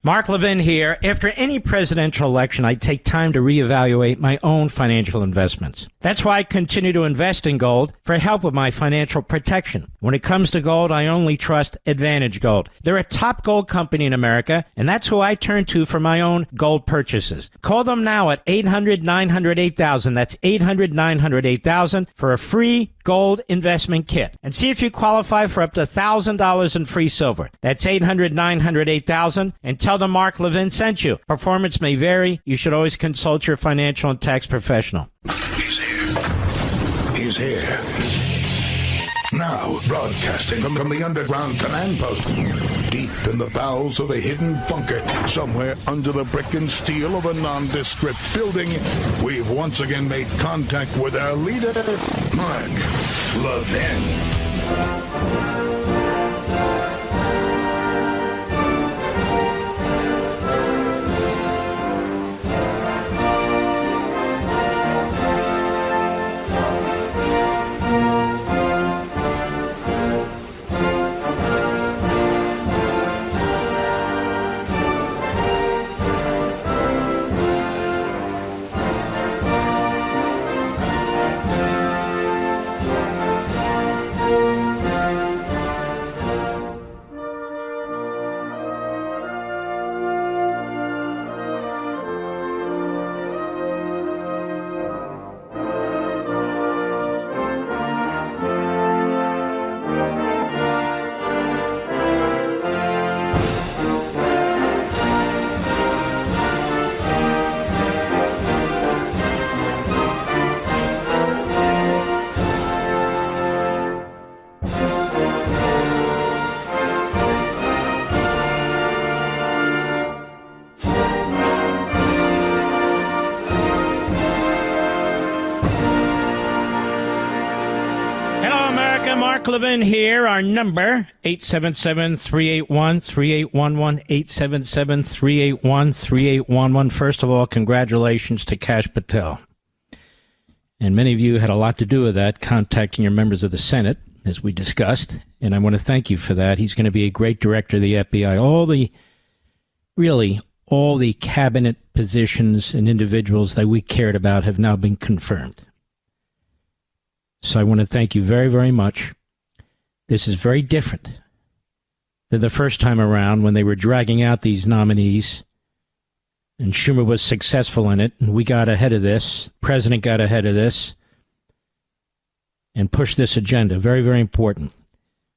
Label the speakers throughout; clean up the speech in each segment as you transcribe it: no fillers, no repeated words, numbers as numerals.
Speaker 1: Mark Levin here. After any presidential election, I take time to reevaluate my own financial investments. That's why I continue to invest in gold for help with my financial protection. When it comes to gold, I only trust Advantage Gold. They're a top gold company in America, and that's who I turn to for my own gold purchases. Call them now at 800-900-8000. That's 800-900-8000 for a free gold investment kit. And see if you qualify for up to $1,000 in free silver. That's 800-900-8000. And tell them Mark Levin sent you. Performance may vary. You should always consult your financial and tax professional.
Speaker 2: He's here. He's here. Now, broadcasting from the underground command post, deep in the bowels of a hidden bunker, somewhere under the brick and steel of a nondescript building, we've once again made contact with our leader, Mark Levin.
Speaker 1: Levin here. Our number, 877-381-3811, 877-381-3811. First of all, congratulations to Kash Patel. And many of you had a lot to do with that, contacting your members of the Senate, as we discussed. And I want to thank you for that. He's going to be a great director of the FBI. All the cabinet positions and individuals that we cared about have now been confirmed. So I want to thank you very, very much. This is very different than the first time around when they were dragging out these nominees, and Schumer was successful in it, and we got ahead of this. The president got ahead of this and pushed this agenda. Very, very important.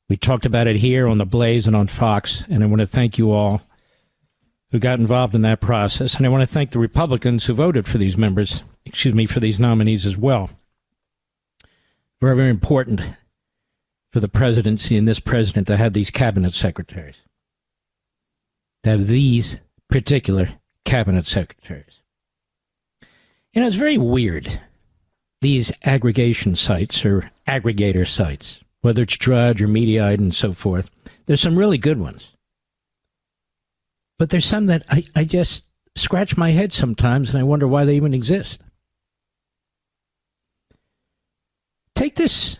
Speaker 1: We talked about it here on The Blaze and on Fox, and I want to thank you all who got involved in that process, and I want to thank the Republicans who voted for these for these nominees as well. Very, very important for the presidency and this president to have these cabinet secretaries, to have these particular cabinet secretaries. You know, it's very weird, these aggregation sites or aggregator sites, whether it's Drudge or Mediaite and so forth. There's some really good ones. But there's some that I just scratch my head sometimes and I wonder why they even exist. Take this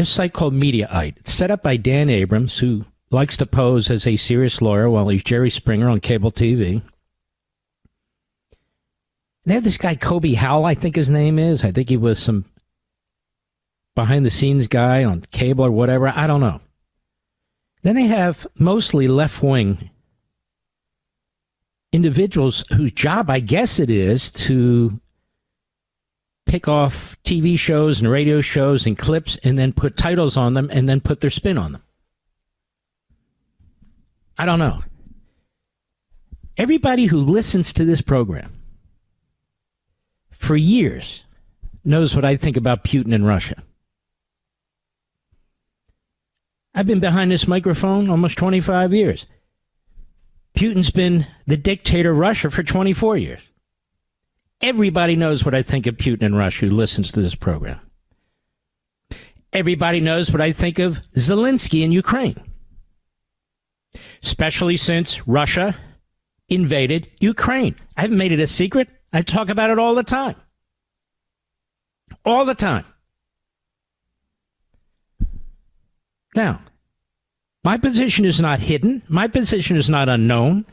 Speaker 1: site called Mediaite. It's set up by Dan Abrams, who likes to pose as a serious lawyer while he's Jerry Springer on cable TV. They have this guy, Kobe Howell, I think his name is. I think he was some behind-the-scenes guy on cable or whatever. I don't know. Then they have mostly left-wing individuals whose job, I guess it is, to pick off TV shows and radio shows and clips and then put titles on them and then put their spin on them. I don't know. Everybody who listens to this program for years knows what I think about Putin and Russia. I've been behind this microphone almost 25 years. Putin's been the dictator of Russia for 24 years. Everybody knows what I think of Putin and Russia who listens to this program. Everybody knows what I think of Zelensky in Ukraine, especially since Russia invaded Ukraine. I haven't made it a secret. I talk about it all the time. All the time. Now, my position is not hidden. My position is not unknown.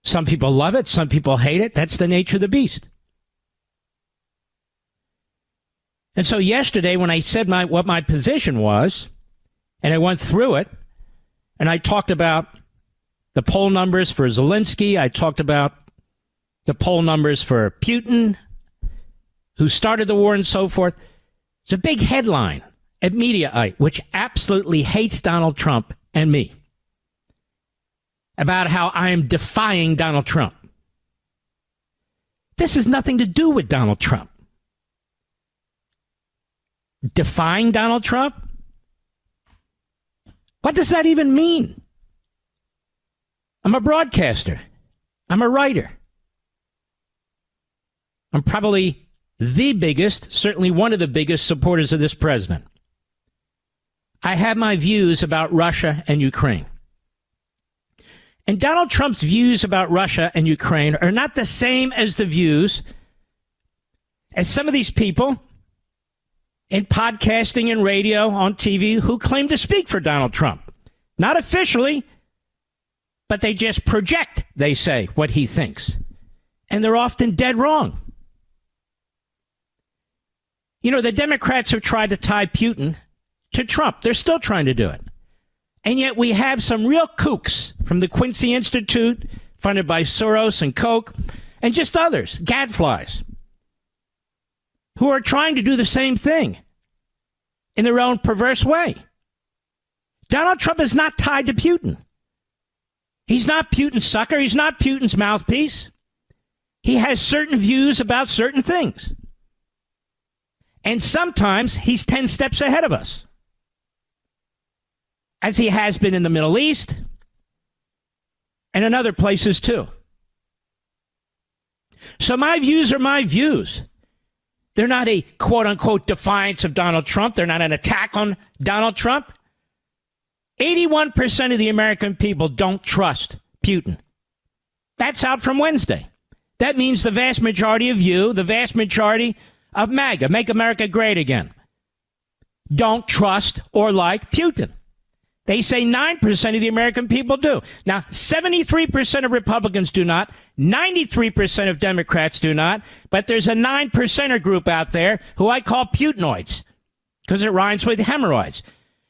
Speaker 1: Some people love it. Some people hate it. That's the nature of the beast. And so yesterday when I said what my position was, and I went through it, and I talked about the poll numbers for Zelensky, I talked about the poll numbers for Putin, who started the war and so forth. It's a big headline at Mediaite, which absolutely hates Donald Trump and me, about how I am defying Donald Trump. This has nothing to do with Donald Trump. Defying Donald Trump? What does that even mean? I'm a broadcaster. I'm a writer. I'm probably the biggest, certainly one of the biggest supporters of this president. I have my views about Russia and Ukraine. And Donald Trump's views about Russia and Ukraine are not the same as the views as some of these people in podcasting and radio, on TV, who claim to speak for Donald Trump. Not officially, but they just project, they say, what he thinks. And they're often dead wrong. You know, the Democrats have tried to tie Putin to Trump. They're still trying to do it. And yet we have some real kooks from the Quincy Institute, funded by Soros and Koch, and just others, gadflies, who are trying to do the same thing in their own perverse way. Donald Trump is not tied to Putin. He's not Putin's sucker. He's not Putin's mouthpiece. He has certain views about certain things. And sometimes he's 10 steps ahead of us, as he has been in the Middle East and in other places too. So my views are my views. They're not a quote-unquote defiance of Donald Trump. They're not an attack on Donald Trump. 81% of the American people don't trust Putin. That's out from Wednesday. That means the vast majority of you, the vast majority of MAGA, Make America Great Again, don't trust or like Putin. They say 9% of the American people do. Now, 73% of Republicans do not. 93% of Democrats do not. But there's a 9%er group out there who I call Putinoids, because it rhymes with hemorrhoids.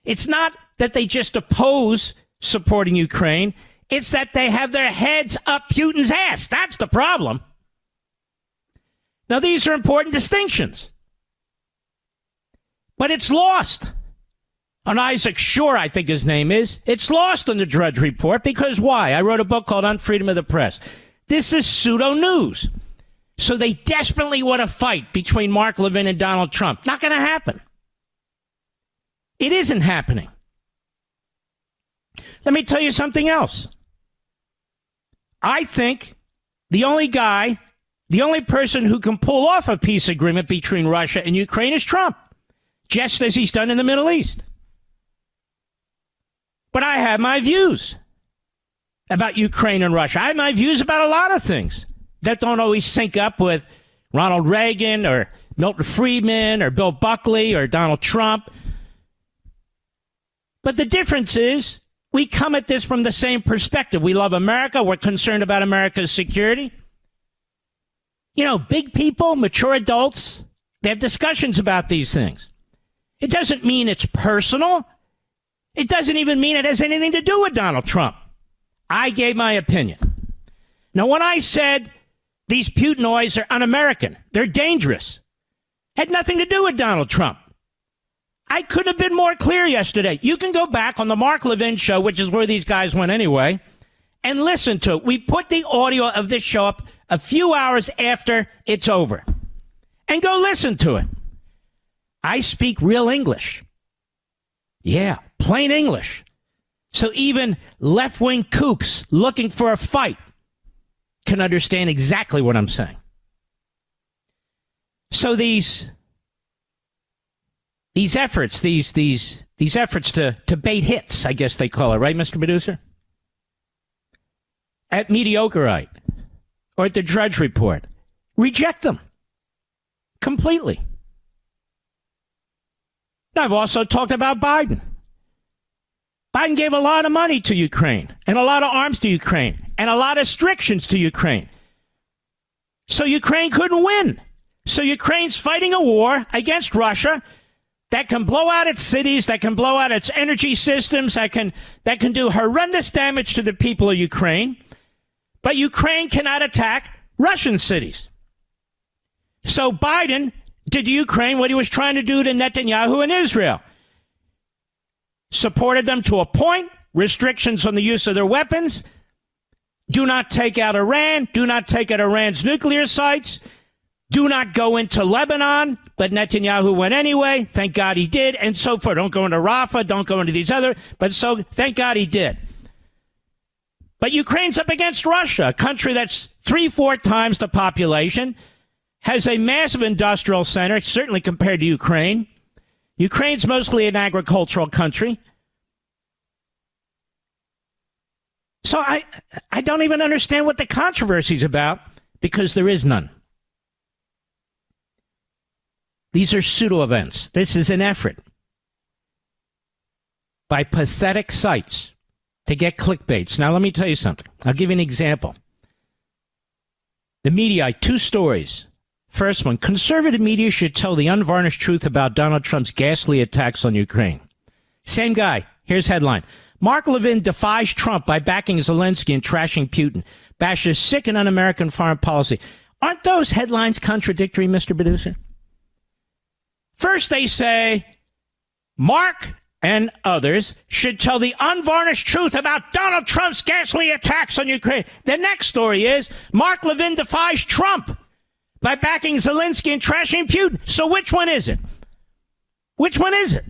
Speaker 1: It's not that they just oppose supporting Ukraine. It's that they have their heads up Putin's ass. That's the problem. Now, these are important distinctions. But it's lost on Isaac Shore, I think his name is. It's lost on the Drudge Report, because why? I wrote a book called On Freedom of the Press. This is pseudo-news. So they desperately want to fight between Mark Levin and Donald Trump. Not going to happen. It isn't happening. Let me tell you something else. I think the only person who can pull off a peace agreement between Russia and Ukraine is Trump, just as he's done in the Middle East. But I have my views about Ukraine and Russia. I have my views about a lot of things that don't always sync up with Ronald Reagan or Milton Friedman or Bill Buckley or Donald Trump. But the difference is we come at this from the same perspective. We love America. We're concerned about America's security. You know, big people, mature adults, they have discussions about these things. It doesn't mean it's personal. It doesn't even mean it has anything to do with Donald Trump. I gave my opinion. Now, when I said these Putinoids are un-American, they're dangerous, had nothing to do with Donald Trump. I couldn't have been more clear yesterday. You can go back on the Mark Levin show, which is where these guys went anyway, and listen to it. We put the audio of this show up a few hours after it's over. And go listen to it. I speak real English. Yeah, plain English. So even left-wing kooks looking for a fight can understand exactly what I'm saying. So these efforts, these efforts to bait hits, I guess they call it, right, Mr. Producer? At Mediocreite or at the Drudge Report, reject them completely. Now, I've also talked about Biden. Biden gave a lot of money to Ukraine and a lot of arms to Ukraine. and a lot of restrictions to Ukraine. So Ukraine couldn't win. So Ukraine's fighting a war against Russia that can blow out its cities, that can blow out its energy systems, that can do horrendous damage to the people of Ukraine. But Ukraine cannot attack Russian cities. So Biden did to Ukraine what he was trying to do to Netanyahu in Israel. Supported them to a point, restrictions on the use of their weapons. Do not take out Iran. Do not take out Iran's nuclear sites. Do not go into Lebanon. But Netanyahu went anyway. Thank God he did. And so forth. Don't go into Rafah. Don't go into these other. But so thank God he did. But Ukraine's up against Russia, a country that's 3-4 times the population, has a massive industrial center, certainly compared to Ukraine. Ukraine's mostly an agricultural country. So I don't even understand what the controversy's about, because there is none. These are pseudo events. This is an effort by pathetic sites to get clickbaits. Now, let me tell you something. I'll give you an example. The Mediaite, 2 stories. First one, conservative media should tell the unvarnished truth about Donald Trump's ghastly attacks on Ukraine. Same guy. Here's headline. Mark Levin defies Trump by backing Zelensky and trashing Putin. Bashes sick and un-American foreign policy. Aren't those headlines contradictory, Mr. Producer? First they say, Mark and others should tell the unvarnished truth about Donald Trump's ghastly attacks on Ukraine. The next story is, Mark Levin defies Trump by backing Zelensky and trashing Putin. So which one is it? Which one is it?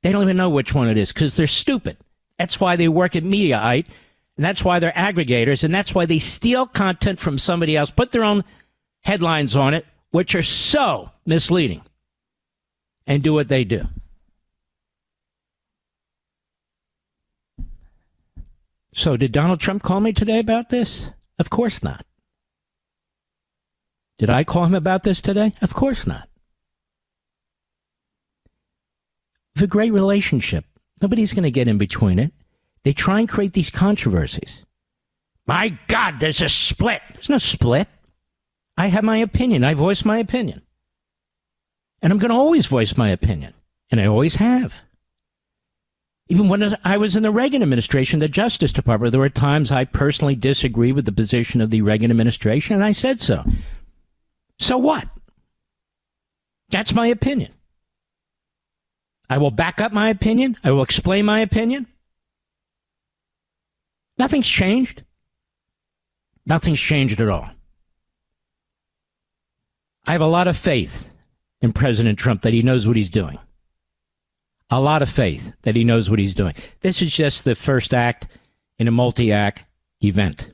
Speaker 1: They don't even know which one it is, because they're stupid. That's why they work at Mediaite, and that's why they're aggregators, and that's why they steal content from somebody else, put their own headlines on it, which are so misleading, and do what they do. So did Donald Trump call me today about this? Of course not. Did I call him about this today? Of course not. We have a great relationship. Nobody's going to get in between it. They try and create these controversies. My God, there's a split. There's no split. I have my opinion. I voice my opinion. And I'm going to always voice my opinion. And I always have. Even when I was in the Reagan administration, the Justice Department, there were times I personally disagreed with the position of the Reagan administration, and I said so. So what? That's my opinion. I will back up my opinion. I will explain my opinion. Nothing's changed. Nothing's changed at all. I have a lot of faith in President Trump that he knows what he's doing. A lot of faith that he knows what he's doing. This is just the first act in a multi-act event.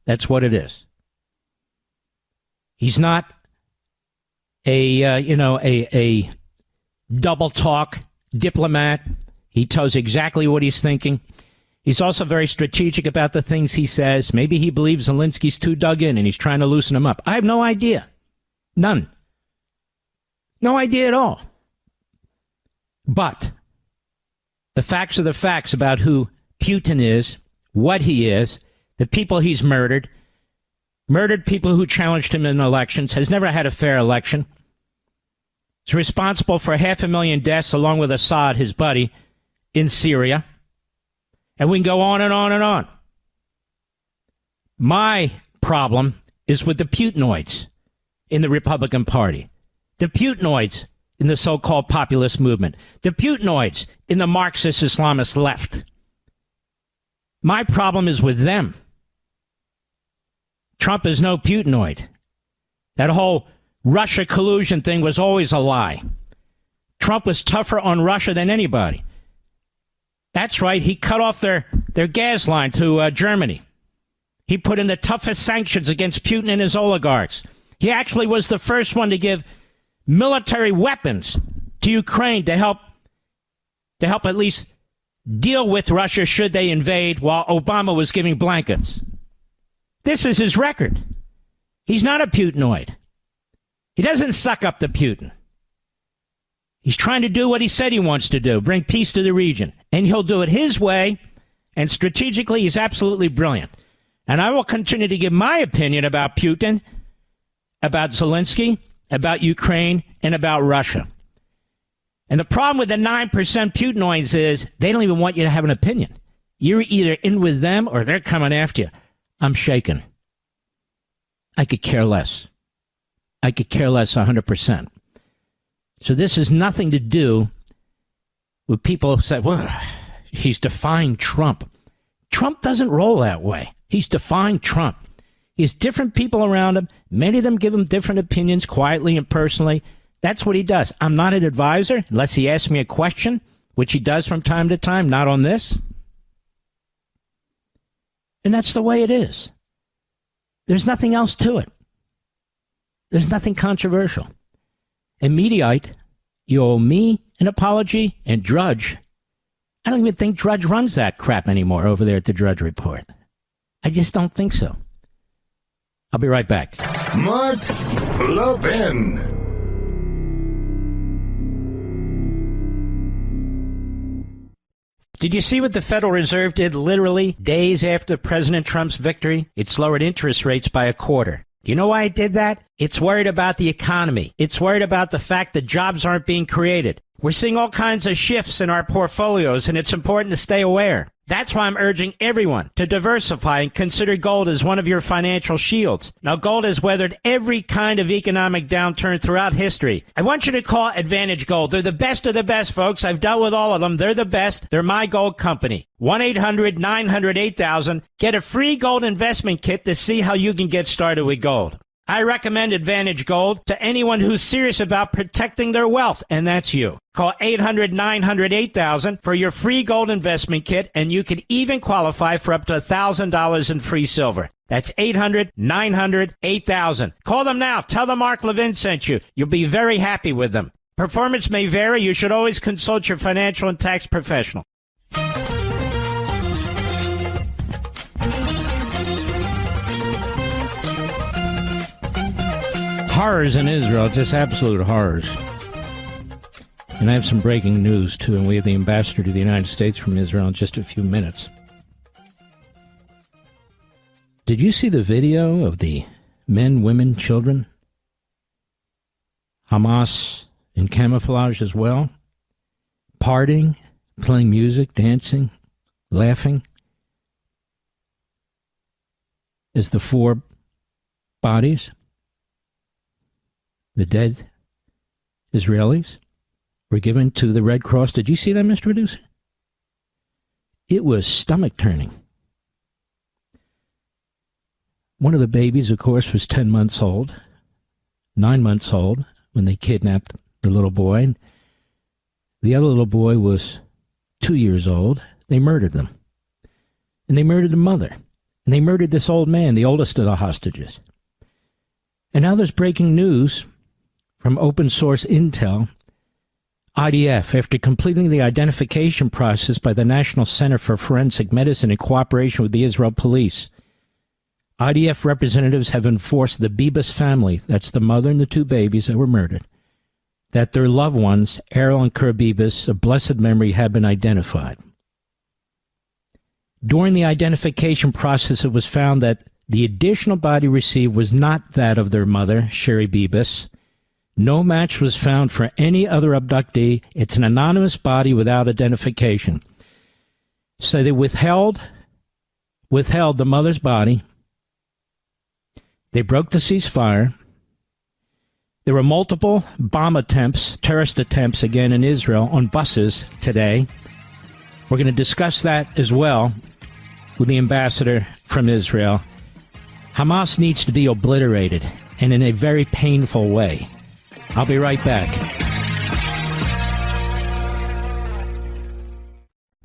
Speaker 1: That's what it is. He's not a double talk diplomat. He tells exactly what he's thinking. He's also very strategic about the things he says. Maybe he believes Zelensky's too dug in and he's trying to loosen him up. I have no idea. None. No idea at all. But the facts are the facts about who Putin is, what he is, the people he's murdered people who challenged him in elections, has never had a fair election. He's responsible for 500,000 deaths, along with Assad, his buddy, in Syria. And we can go on and on and on. My problem is with the Putinoids in the Republican Party, the Putinoids in the so-called populist movement, the Putinoids in the Marxist Islamist left. My problem is with them. Trump is no Putinoid. That whole Russia collusion thing was always a lie. Trump was tougher on Russia than anybody. That's right. He cut off their gas line to Germany. He put in the toughest sanctions against Putin and his oligarchs. He actually was the first one to give military weapons to Ukraine to help at least deal with Russia should they invade, while Obama was giving blankets. This is his record. He's not a Putinoid. He doesn't suck up to Putin. He's trying to do what he said he wants to do, bring peace to the region. And he'll do it his way, and strategically he's absolutely brilliant. And I will continue to give my opinion about Putin, about Zelensky, about Ukraine, and about Russia. And the problem with the 9% Putinoids is they don't even want you to have an opinion. You're either in with them or they're coming after you. I'm shaken. I could care less. I could care less 100%. So this has nothing to do with people who say, well, he's defying Trump. Trump doesn't roll that way. He's defying Trump. He has different people around him. Many of them give him different opinions quietly and personally. That's what he does. I'm not an advisor unless he asks me a question, which he does from time to time, not on this. And that's the way it is. There's nothing else to it. There's nothing controversial. And Mediaite, you owe me an apology, and Drudge. I don't even think Drudge runs that crap anymore over there at the Drudge Report. I just don't think so. I'll be right back.
Speaker 2: Mark Levin.
Speaker 1: Did you see what the Federal Reserve did literally days after President Trump's victory? It's lowered interest rates by 1/4. Do you know why it did that? It's worried about the economy. It's worried about the fact that jobs aren't being created. We're seeing all kinds of shifts in our portfolios, and it's important to stay aware. That's why I'm urging everyone to diversify and consider gold as one of your financial shields. Now, gold has weathered every kind of economic downturn throughout history. I want you to call Advantage Gold. They're the best of the best, folks. I've dealt with all of them. They're the best. They're my gold company. 1-800-900-8000. Get a free gold investment kit to see how you can get started with gold. I recommend Advantage Gold to anyone who's serious about protecting their wealth, and that's you. Call 800-900-8000 for your free gold investment kit, and you can even qualify for up to $1,000 in free silver. That's 800-900-8000. Call them now. Tell them Mark Levin sent you. You'll be very happy with them. Performance may vary. You should always consult your financial and tax professional. Horrors in Israel, just absolute horrors. And I have some breaking news, too, and we have the ambassador to the United States from Israel in just a few minutes. Did you see the video of the men, women, children? Hamas in camouflage as well? Partying, playing music, dancing, laughing? As the 4 bodies, the dead Israelis, were given to the Red Cross. Did you see that, Mr. Producer? It was stomach-turning. One of the babies, of course, was 10 months old, 9 months old, when they kidnapped the little boy. And the other little boy was 2 years old. They murdered them. And they murdered the mother. And they murdered this old man, the oldest of the hostages. And now there's breaking news from open source intel. IDF, after completing the identification process by the National Center for Forensic Medicine in cooperation with the Israel police, IDF representatives have enforced the Bibas family, that's the mother and the 2 babies that were murdered, that their loved ones, Errol and Kerr Bibas, of blessed memory, have been identified. During the identification process, it was found that the additional body received was not that of their mother, Shiri Bibas. No match was found for any other abductee. It's an anonymous body without identification. So they withheld the mother's body. They broke the ceasefire. There were multiple bomb attempts, terrorist attempts again in Israel on buses today. We're going to discuss that as well with the ambassador from Israel. Hamas needs to be obliterated, and in a very painful way. I'll be right back.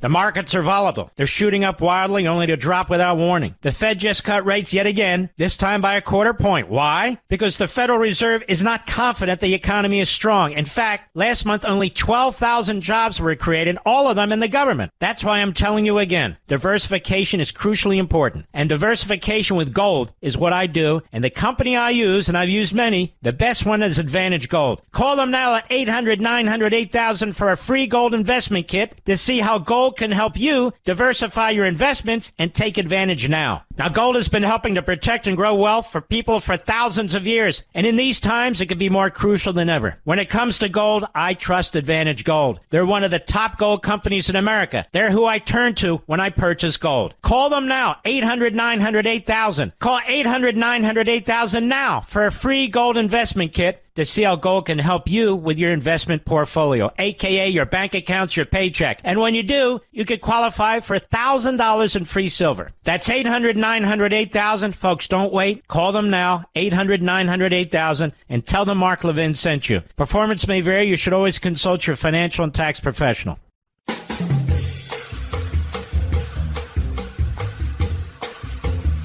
Speaker 1: The markets are volatile. They're shooting up wildly only to drop without warning. The Fed just cut rates yet again, this time by 1/4 point. Why? Because the Federal Reserve is not confident the economy is strong. In fact, last month only 12,000 jobs were created, all of them in the government. That's why I'm telling you again, diversification is crucially important. And diversification with gold is what I do. And the company I use, and I've used many, the best one is Advantage Gold. Call them now at 800-900-8000 for a free gold investment kit to see how gold Gold can help you diversify your investments and take advantage now. Now, gold has been helping to protect and grow wealth for people for thousands of years. And in these times, it can be more crucial than ever. When it comes to gold, I trust Advantage Gold. They're one of the top gold companies in America. They're who I turn to when I purchase gold. Call them now, 800-900-8000. Call 800-900-8000 now for a free gold investment kit to see how gold can help you with your investment portfolio, a.k.a. your bank accounts, your paycheck. And when you do, you could qualify for $1,000 in free silver. That's 800-900-8000. Folks, don't wait. Call them now, 800-900-8000, and tell them Mark Levin sent you. Performance may vary. You should always consult your financial and tax professional.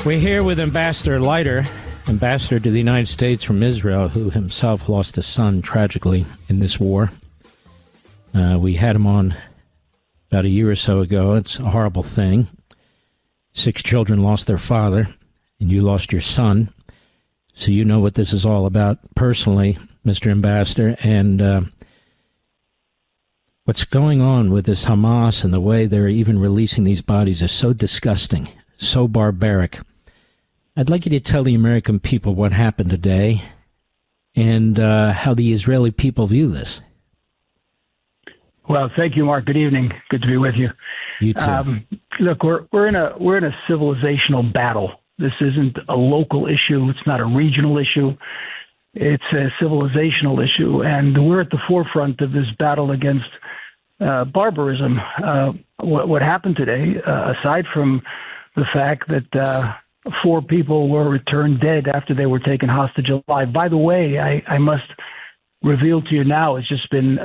Speaker 1: We're here with Ambassador Leiter, ambassador to the United States from Israel, who himself lost a son tragically in this war. We had him on about a year or so ago. It's a horrible thing. 6 children lost their father, and you lost your son. So you know what this is all about personally, Mr. Ambassador. And what's going on with this Hamas and the way they're even releasing these bodies is so disgusting, so barbaric. I'd like you to tell the American people what happened today and how the Israeli people view this.
Speaker 3: Well, thank you, Mark. Good evening. Good to be with you.
Speaker 1: You too.
Speaker 3: Look, we're in a civilizational battle. This isn't a local issue. It's not a regional issue. It's a civilizational issue, and we're at the forefront of this battle against barbarism. What happened today, aside from the fact that 4 people were returned dead after they were taken hostage alive. By the way, I must reveal to you now, it's just been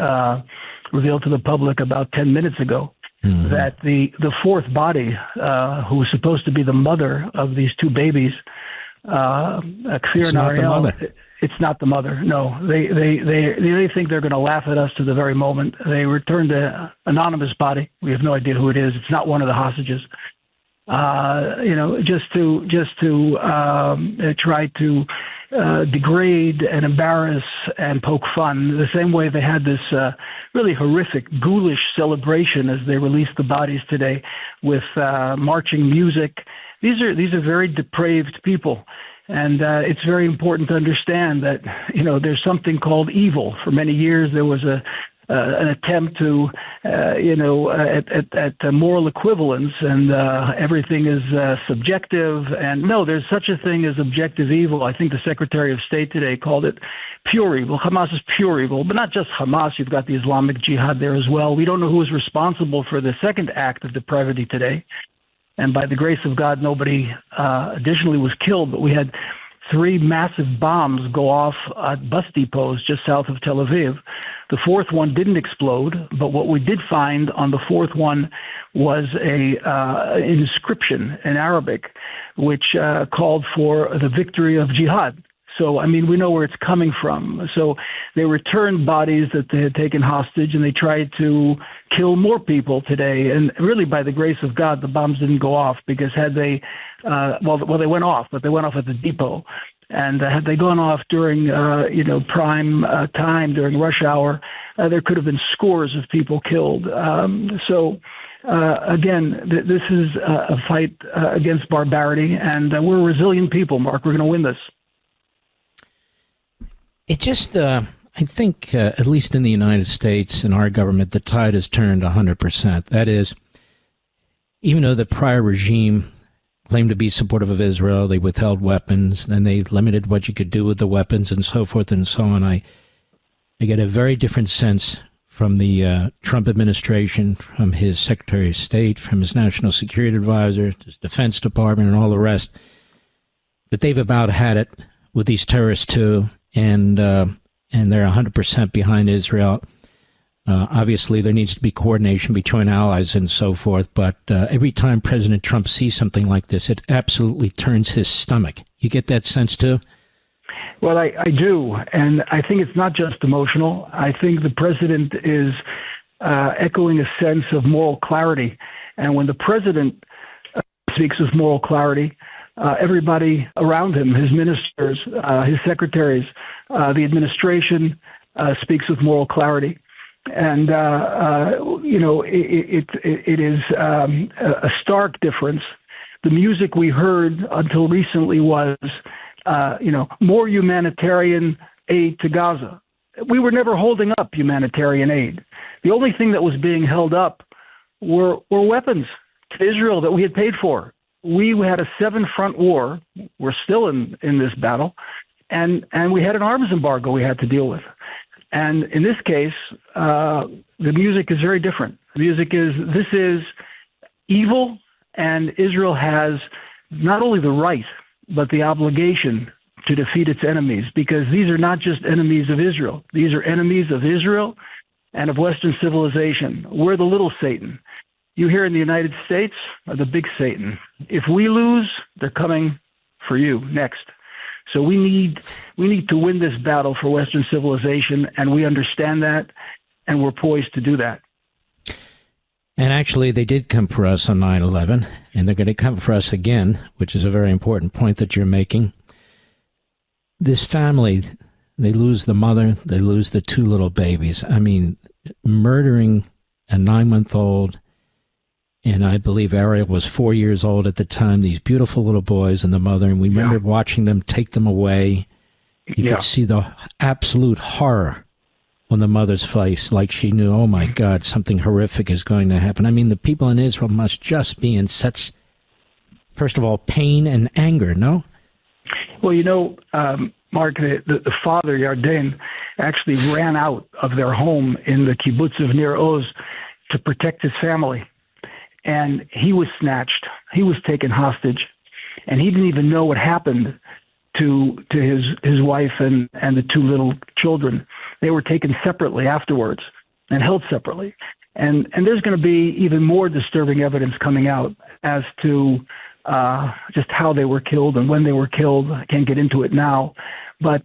Speaker 3: revealed to the public about 10 minutes ago, that the 4th body, who was supposed to be the mother of these 2 babies,
Speaker 1: it's not the mother.
Speaker 3: It's not the mother. No, they think they're going to laugh at us to the very moment. They returned an anonymous body. We have no idea who it is. It's not one of the hostages. Just to try to degrade and embarrass and poke fun, the same way they had this really horrific, ghoulish celebration as they released the bodies today with marching music. These are very depraved people. And it's very important to understand that, there's something called evil. For many years, there was an attempt to, at moral equivalence, and everything is subjective. And no, there's such a thing as objective evil. I think the Secretary of State today called it pure evil. Hamas is pure evil, but not just Hamas. You've got the Islamic Jihad there as well. We don't know who is responsible for the second act of depravity today. And by the grace of God, nobody additionally was killed, but we had 3 massive bombs go off at bus depots just south of Tel Aviv. The 4th one didn't explode, but what we did find on the 4th one was an inscription in Arabic, which called for the victory of jihad. So, we know where it's coming from. So they returned bodies that they had taken hostage, and they tried to kill more people today. And really, by the grace of God, the bombs didn't go off, because had they, they went off, but they went off at the depot. And had they gone off during, prime time, during rush hour, there could have been scores of people killed. Again, this is a fight against barbarity, and we're a resilient people, Mark. We're going to win this.
Speaker 1: It just, I think, at least in the United States, in our government, the tide has turned 100%. That is, even though the prior regime claimed to be supportive of Israel, they withheld weapons, and they limited what you could do with the weapons and so forth and so on. I get a very different sense from the Trump administration, from his Secretary of State, from his National Security Advisor, his Defense Department, and all the rest, that they've about had it with these terrorists too. And they're 100% behind Israel. Obviously, there needs to be coordination between allies and so forth. But every time President Trump sees something like this, it absolutely turns his stomach. You get that sense, too?
Speaker 3: Well, I do. And I think it's not just emotional. I think the president is echoing a sense of moral clarity. And when the president speaks of moral clarity, everybody around him, his ministers, his secretaries, the administration speaks with moral clarity. And, it is a stark difference. The music we heard until recently was, more humanitarian aid to Gaza. We were never holding up humanitarian aid. The only thing that was being held up were weapons to Israel that we had paid for. We had a 7-front war. We're still in this battle. And we had an arms embargo we had to deal with. And in this case, the music is very different. The music is, this is evil, and Israel has not only the right, but the obligation to defeat its enemies, because these are not just enemies of Israel. These are enemies of Israel and of Western civilization. We're the little Satan. You here in the United States are the big Satan. If we lose, they're coming for you next. So we need to win this battle for Western civilization, and we understand that, and we're poised to do that.
Speaker 1: And actually, they did come for us on 9/11, and they're going to come for us again, which is a very important point that you're making. This family, they lose the mother, they lose the 2 little babies. I mean, murdering a 9-month-old, and I believe Ariel was 4 years old at the time, these beautiful little boys and the mother, and we remember watching them take them away. You could see the absolute horror on the mother's face, like she knew, oh my God, something horrific is going to happen. I mean, the people in Israel must just be in such, first of all, pain and anger, no?
Speaker 3: Well, Mark, the father, Yarden, actually ran out of their home in the kibbutz of Nir Oz to protect his family. And he was snatched. He was taken hostage. And he didn't even know what happened to his wife and the 2 little children. They were taken separately afterwards and held separately. And there's going to be even more disturbing evidence coming out as to just how they were killed and when they were killed. I can't get into it now. But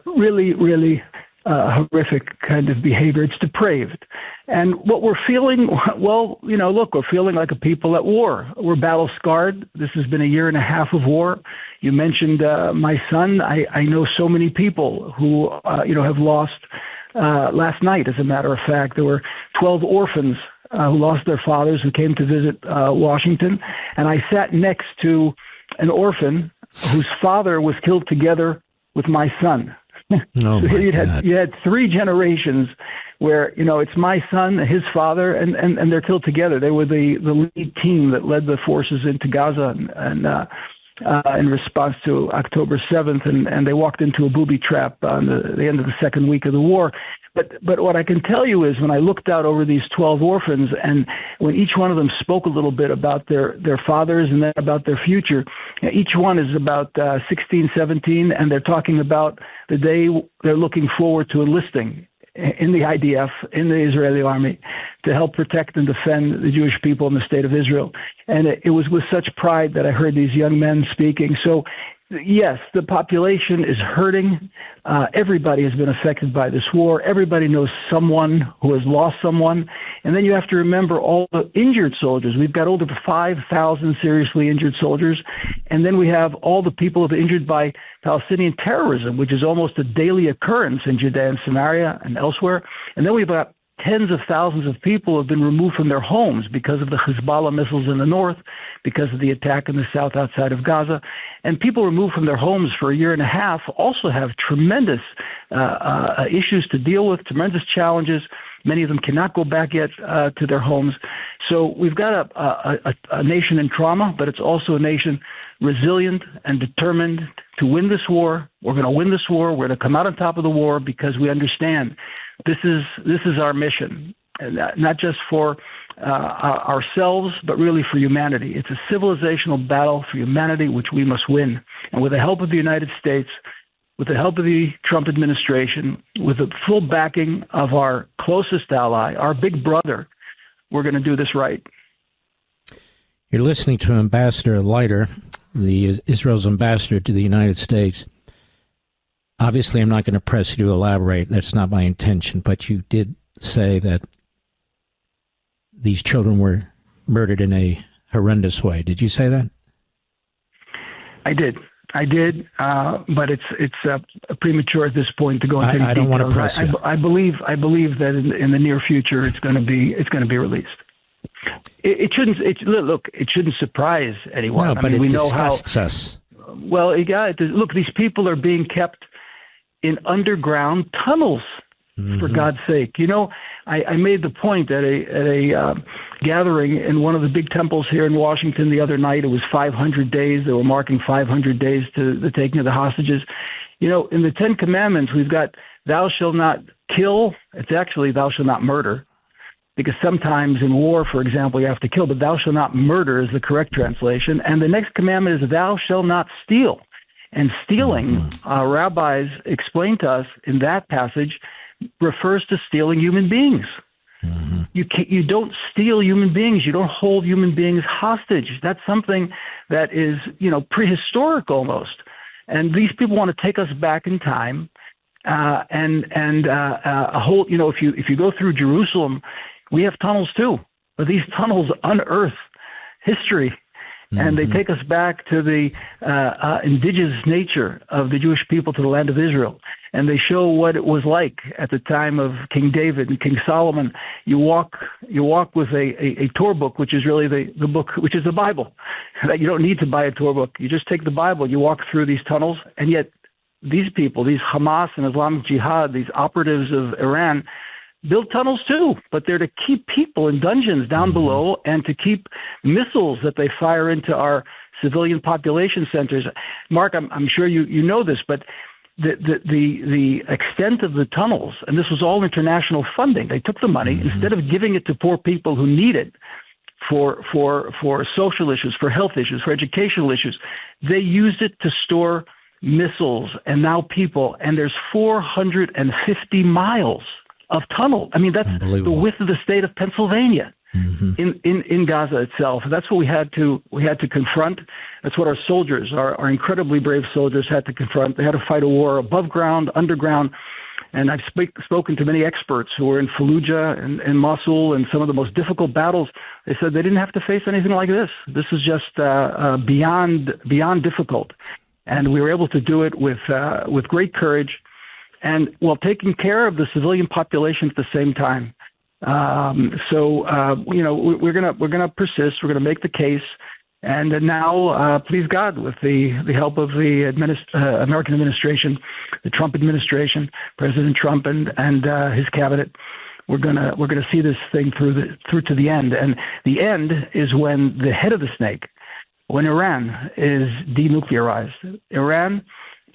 Speaker 3: really, really horrific kind of behavior. It's depraved. And what we're feeling, well, look, we're feeling like a people at war. We're battle scarred. This has been a 1.5 years of war. You mentioned my son. I know so many people who, have lost last night, as a matter of fact. There were 12 orphans who lost their fathers who came to visit Washington. And I sat next to an orphan whose father was killed together with my son.
Speaker 1: Oh my
Speaker 3: God. You had 3 generations where, it's my son, his father, and they're killed together. They were the lead team that led the forces into Gaza and in response to October 7th, and they walked into a booby trap on the end of the second week of the war. But what I can tell you is when I looked out over these 12 orphans, and when each one of them spoke a little bit about their fathers and then about their future, each one is about 16, 17, and they're talking about the day they're looking forward to enlisting in the IDF, in the Israeli army, to help protect and defend the Jewish people in the state of Israel. And it was with such pride that I heard these young men speaking. So, yes, the population is hurting. Everybody has been affected by this war. Everybody knows someone who has lost someone. And then you have to remember all the injured soldiers. We've got over 5,000 seriously injured soldiers. And then we have all the people who have been injured by Palestinian terrorism, which is almost a daily occurrence in Judea and Samaria and elsewhere. And then we've got tens of thousands of people who have been removed from their homes because of the Hezbollah missiles in the north, because of the attack in the south outside of Gaza. And people removed from their homes for 1.5 years also have tremendous issues to deal with, tremendous challenges. Many of them cannot go back yet to their homes. So we've got a nation in trauma, but it's also a nation resilient and determined to win this war. We're going to win this war. We're going to come out on top of the war because we understand this is our mission, and not just for ourselves, but really for humanity. It's a civilizational battle for humanity, which we must win. And with the help of the United States, with the help of the Trump administration, with the full backing of our closest ally, our big brother, we're going to do this right.
Speaker 1: You're listening to Ambassador Leiter, Israel's ambassador to the United States. Obviously, I'm not going to press you to elaborate. That's not my intention. But you did say that these children were murdered in a horrendous way. Did you say that?
Speaker 3: I did. I did, but it's premature at this point to go into any
Speaker 1: I don't want to press you.
Speaker 3: I believe that in the near future it's going to be released. It shouldn't surprise anyone.
Speaker 1: No, but
Speaker 3: we know
Speaker 1: disgusts us.
Speaker 3: Well, look, these people are being kept in underground tunnels. For God's sake, I made the point at a gathering in one of the big temples here in Washington the other night. It was 500 days. They were marking 500 days to the taking of the hostages. In the Ten Commandments, we've got "Thou shalt not kill." It's actually "Thou shalt not murder," because sometimes in war, for example, you have to kill. But "Thou shalt not murder" is the correct translation. And the next commandment is "Thou shalt not steal." And stealing, rabbis explain to us in that passage, refers to stealing human beings. You don't steal human beings. You don't hold human beings hostage. That's something that is, prehistoric almost. And these people want to take us back in time. A whole, if you go through Jerusalem, we have tunnels too. But these tunnels unearth history. And they take us back to the indigenous nature of the Jewish people to the land of Israel. And they show what it was like at the time of King David and King Solomon. You walk with a Torah book, which is really the book, which is the Bible. That you don't need to buy a Torah book. You just take the Bible, you walk through these tunnels, and yet these people, these Hamas and Islamic Jihad, these operatives of Iran, build tunnels too, but they're to keep people in dungeons down below and to keep missiles that they fire into our civilian population centers. Mark, I'm sure you know this, but the extent of the tunnels, and this was all international funding. They took the money instead of giving it to poor people who need it for social issues, for health issues, for educational issues. They used it to store missiles and now people, and there's 450 miles of tunnel. I mean, that's the width of the state of Pennsylvania in Gaza itself. That's what we had to confront. That's what our soldiers, our incredibly brave soldiers, had to confront. They had to fight a war above ground, underground. And I've spoken to many experts who were in Fallujah and Mosul and some of the most difficult battles. They said they didn't have to face anything like this. This is just beyond difficult. And we were able to do it with great courage, and while taking care of the civilian population at the same time. We're gonna persist. We're gonna make the case, and now, please God, with the help of the American administration, the Trump administration, President Trump, and his cabinet, we're gonna see this thing through to the end. And the end is when the head of the snake, when Iran is denuclearized. Iran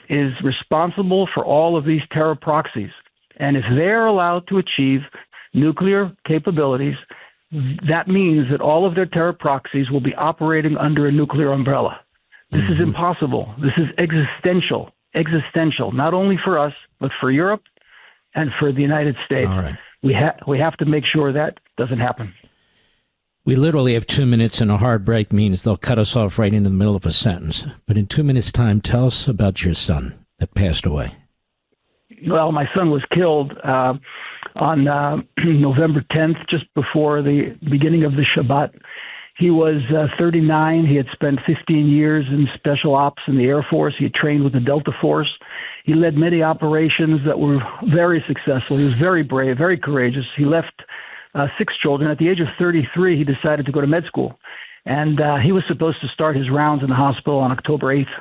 Speaker 3: is responsible for all of these terror proxies. And if they're allowed to achieve nuclear capabilities, that means that all of their terror proxies will be operating under a nuclear umbrella. This is impossible. This is existential, not only for us, but for Europe and for the United States.
Speaker 1: All right.
Speaker 3: We have to make sure that doesn't happen.
Speaker 1: We literally have 2 minutes, and a hard break means they'll cut us off right in the middle of a sentence. But in 2 minutes' time, tell us about your son that passed away.
Speaker 3: Well, my son was killed on November 10th, just before the beginning of the Shabbat. He was 39. He had spent 15 years in special ops in the Air Force. He had trained with the Delta Force. He led many operations that were very successful. He was very brave, very courageous. He left 6 children. At the age of 33, he decided to go to med school. And he was supposed to start his rounds in the hospital on October 8th.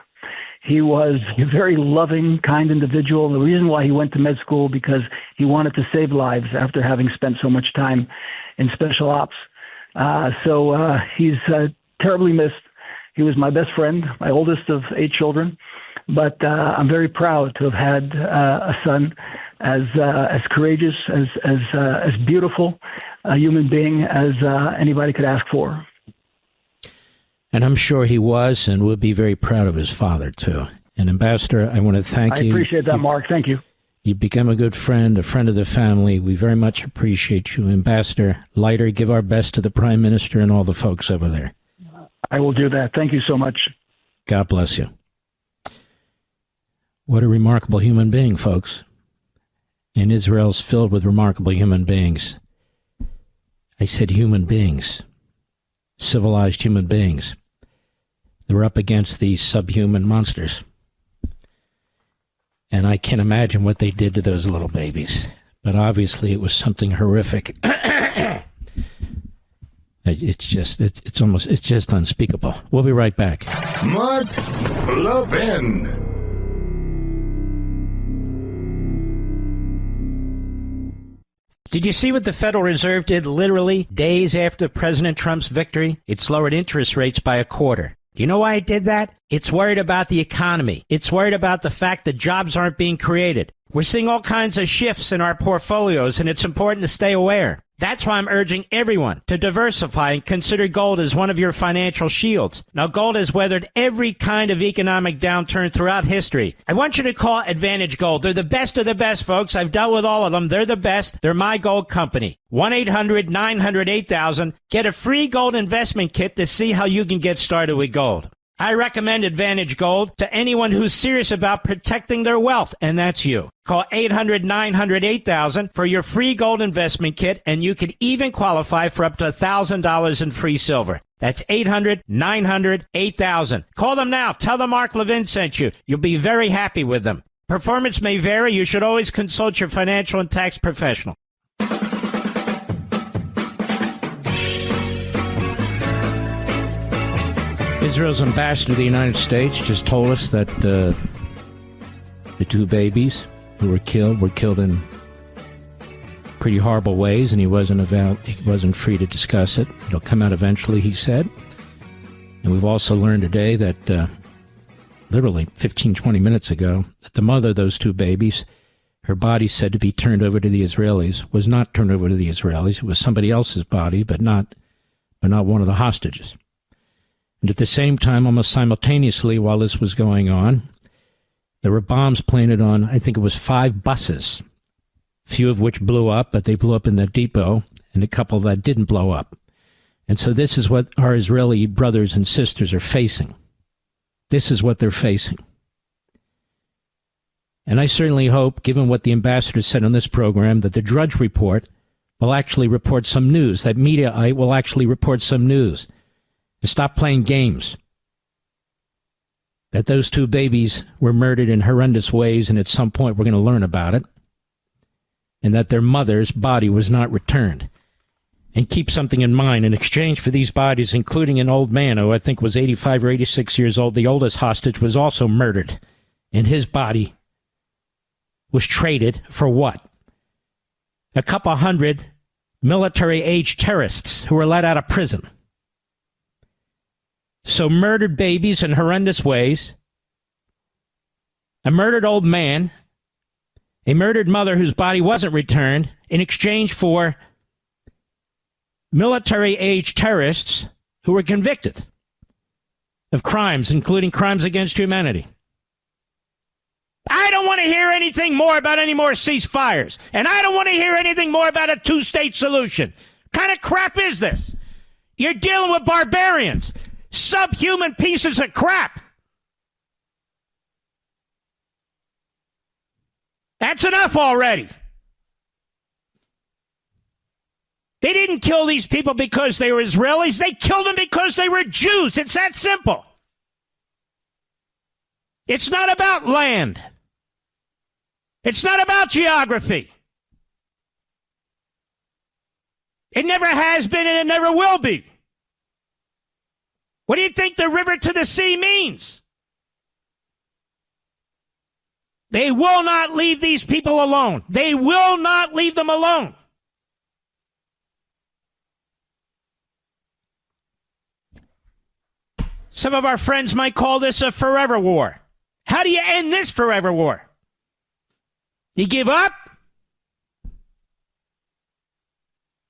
Speaker 3: He was a very loving, kind individual. The reason why he went to med school, because he wanted to save lives after having spent so much time in special ops. So he's terribly missed. He was my best friend, my oldest of 8 children. But I'm very proud to have had a son as courageous, as beautiful a human being as anybody could ask for.
Speaker 1: And I'm sure he was and would be very proud of his father, too. And Ambassador, I want to thank you.
Speaker 3: I appreciate that, Mark. Thank you.
Speaker 1: You've become a good friend, a friend of the family. We very much appreciate you. Ambassador Leiter, give our best to the Prime Minister and all the folks over there.
Speaker 3: I will do that. Thank you so much.
Speaker 1: God bless you. What a remarkable human being, folks. And Israel's filled with remarkable human beings. I said human beings. Civilized human beings. They're up against these subhuman monsters. And I can't imagine what they did to those little babies. But obviously it was something horrific. It's just unspeakable. We'll be right back.
Speaker 2: Mark Levin.
Speaker 1: Did you see what the Federal Reserve did literally days after President Trump's victory? It lowered interest rates by a quarter. Do you know why it did that? It's worried about the economy. It's worried about the fact that jobs aren't being created. We're seeing all kinds of shifts in our portfolios, and it's important to stay aware. That's why I'm urging everyone to diversify and consider gold as one of your financial shields. Now, gold has weathered every kind of economic downturn throughout history. I want you to call Advantage Gold. They're the best of the best, folks. I've dealt with all of them. They're the best. They're my gold company. 1-800-900-8000. Get a free gold investment kit to see how you can get started with gold. I recommend Advantage Gold to anyone who's serious about protecting their wealth, and that's you. Call 800-900-8000 for your free gold investment kit, and you could even qualify for up to $1,000 in free silver. That's 800-900-8000. Call them now. Tell them Mark Levin sent you. You'll be very happy with them. Performance may vary. You should always consult your financial and tax professional. Israel's ambassador to the United States just told us that the two babies who were killed in pretty horrible ways, and he wasn't free to discuss it. It'll come out eventually, he said. And we've also learned today that literally 15, 20 minutes ago, that the mother of those two babies, her body said to be turned over to the Israelis, was not turned over to the Israelis. It was somebody else's body, but not one of the hostages. And at the same time, almost simultaneously, while this was going on, there were bombs planted on, I think it was 5 buses, a few of which blew up, but they blew up in the depot, and a couple that didn't blow up. And so this is what our Israeli brothers and sisters are facing. This is what they're facing. And I certainly hope, given what the ambassador said on this program, that the Drudge report will actually report some news, that Mediaite will actually report some news. To stop playing games. That those two babies were murdered in horrendous ways, and at some point we're going to learn about it. And that their mother's body was not returned. And keep something in mind. In exchange for these bodies, including an old man who I think was 85 or 86 years old, the oldest hostage was also murdered. And his body was traded for what? A couple hundred military-age terrorists who were let out of prison. So murdered babies in horrendous ways, a murdered old man, a murdered mother whose body wasn't returned in exchange for military-age terrorists who were convicted of crimes, including crimes against humanity. I don't want to hear anything more about any more ceasefires, and I don't want to hear anything more about a two-state solution. What kind of crap is this? You're dealing with barbarians. Subhuman pieces of crap. That's enough already. They didn't kill these people because they were Israelis. They killed them because they were Jews. It's that simple. It's not about land. It's not about geography. It never has been and it never will be. What do you think the river to the sea means? They will not leave these people alone. They will not leave them alone. Some of our friends might call this a forever war. How do you end this forever war? You give up?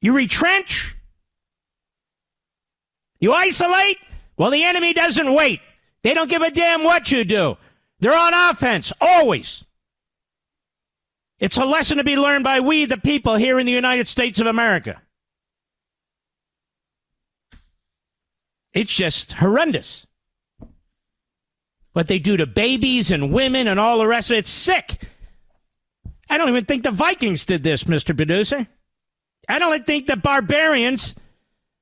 Speaker 1: You retrench? You isolate? Well, the enemy doesn't wait. They don't give a damn what you do. They're on offense, always. It's a lesson to be learned by we, the people, here in the United States of America. It's just horrendous. What they do to babies and women and all the rest of it, it's sick. I don't even think the Vikings did this, Mr. Producer. I don't think the barbarians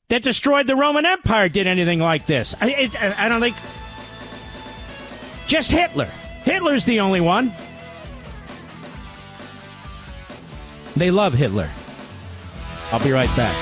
Speaker 1: that destroyed the Roman Empire did anything like this. I don't think Just Hitler. Hitler's the only one. They love Hitler. I'll be right back.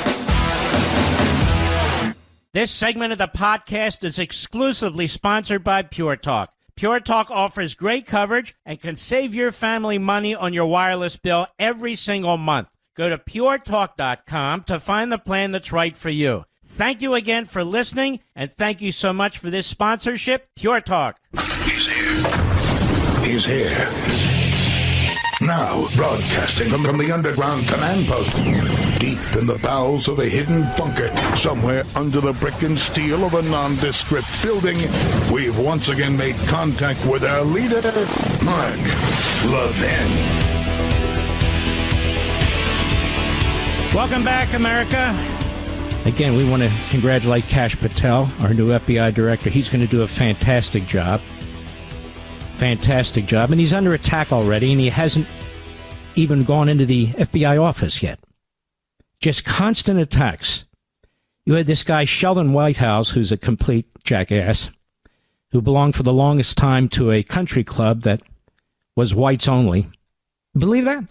Speaker 1: This segment of the podcast is exclusively sponsored by Pure Talk. Pure Talk offers great coverage and can save your family money on your wireless bill every single month. Go to puretalk.com to find the plan that's right for you. Thank you again for listening, and thank you so much for this sponsorship, Pure Talk.
Speaker 2: He's here. He's here. Now, broadcasting from the underground command post, deep in the bowels of a hidden bunker, somewhere under the brick and steel of a nondescript building, we've once again made contact with our leader, Mark Levin.
Speaker 1: Welcome back, America. Again, we want to congratulate Kash Patel, our new FBI director. He's going to do a fantastic job. Fantastic job. And he's under attack already, and he hasn't even gone into the FBI office yet. Just constant attacks. You had this guy, Sheldon Whitehouse, who's a complete jackass, who belonged for the longest time to a country club that was whites only. Believe that?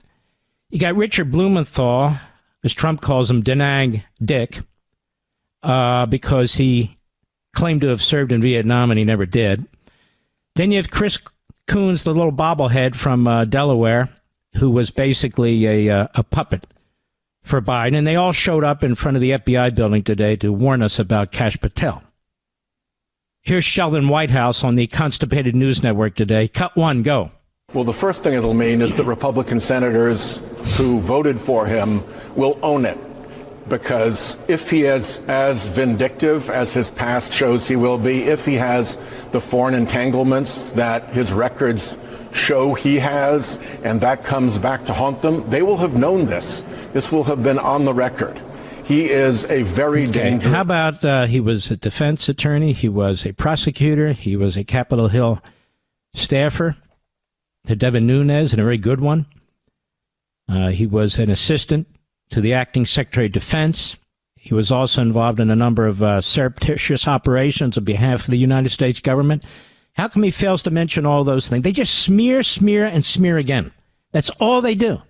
Speaker 1: You got Richard Blumenthal, as Trump calls him, Denang Dick, because he claimed to have served in Vietnam and he never did. Then you have Chris Coons, the little bobblehead from Delaware, who was basically a puppet for Biden. And they all showed up in front of the FBI building today to warn us about Kash Patel. Here's Sheldon Whitehouse on the Constipated News Network today. Cut one, go.
Speaker 4: Well, the first thing it'll mean is that Republican senators who voted for him will own it. Because if he is as vindictive as his past shows he will be, if he has the foreign entanglements that his records show he has, and that comes back to haunt them, they will have known this. This will have been on the record. He is a very dangerous...
Speaker 1: How about he was a defense attorney, he was a prosecutor, he was a Capitol Hill staffer to Devin Nunes, and a very good one. He was an assistant to the acting Secretary of Defense. He was also involved in a number of surreptitious operations on behalf of the United States government. How come he fails to mention all those things? They just smear, and smear again. That's all they do.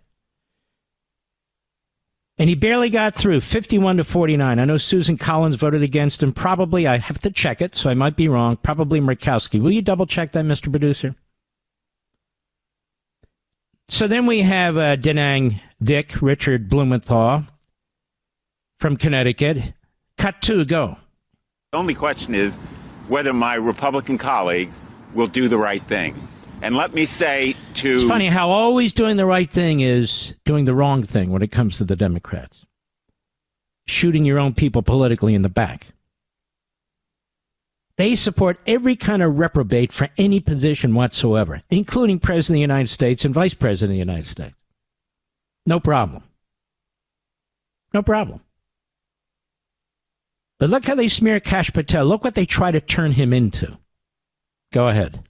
Speaker 1: And he barely got through, 51-49. I know Susan Collins voted against him. Probably, I have to check it, so I might be wrong. Probably Murkowski. Will you double check that, Mr. Producer? So then we have Denang Dick, Richard Blumenthal from Connecticut. Cut two, go.
Speaker 5: The only question is whether my Republican colleagues will do the right thing. And let me say to...
Speaker 1: It's funny how always doing the right thing is doing the wrong thing when it comes to the Democrats. Shooting your own people politically in the back. They support every kind of reprobate for any position whatsoever, including President of the United States and Vice President of the United States. No problem. No problem. But look how they smear Kash Patel. Look what they try to turn him into. Go ahead.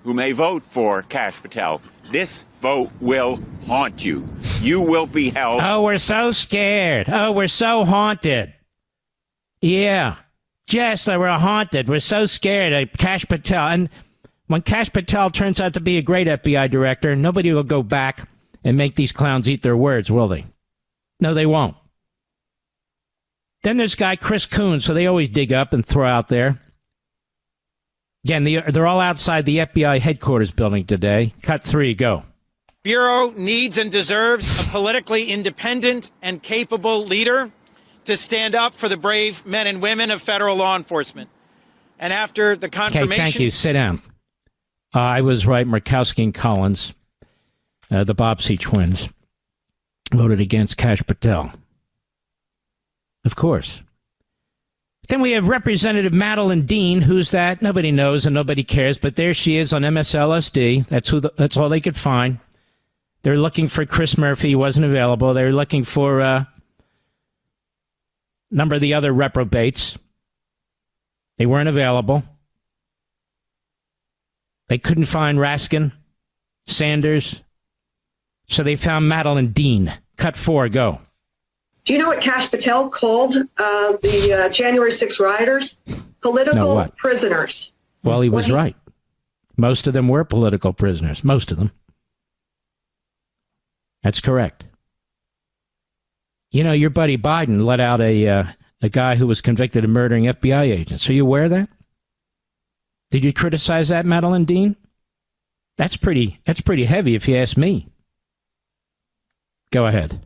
Speaker 5: Who may vote for Kash Patel. This vote will haunt you. You will be held...
Speaker 1: Oh, we're so scared. Oh, we're so haunted. Yeah, just like we're haunted. We're so scared of Kash Patel. And when Kash Patel turns out to be a great FBI director, nobody will go back and make these clowns eat their words, will they? No, they won't. Then there's guy Chris Coons, so they always dig up and throw out there. Again, they're all outside the FBI headquarters building today. Cut three, go.
Speaker 6: Bureau needs and deserves a politically independent and capable leader to stand up for the brave men and women of federal law enforcement. And after the confirmation...
Speaker 1: Okay, thank you. Sit down. I was right. Murkowski and Collins, the Bobbsey twins, voted against Kash Patel. Of course. Then we have Representative Madeline Dean. Who's that? Nobody knows and nobody cares, but there she is on MSLSD. That's all they could find. They're looking for Chris Murphy. He wasn't available. They were looking for... number of the other reprobates. They weren't available. They couldn't find Raskin, Sanders, so they found Madeline Dean. Cut four, go.
Speaker 7: Do you know what Kash Patel called the January 6 rioters? Political prisoners.
Speaker 1: Well, he was right. Most of them were political prisoners. Most of them. That's correct. You know, your buddy Biden let out a guy who was convicted of murdering FBI agents. Are you aware of that? Did you criticize that, Madeline Dean? That's pretty heavy if you ask me. Go ahead.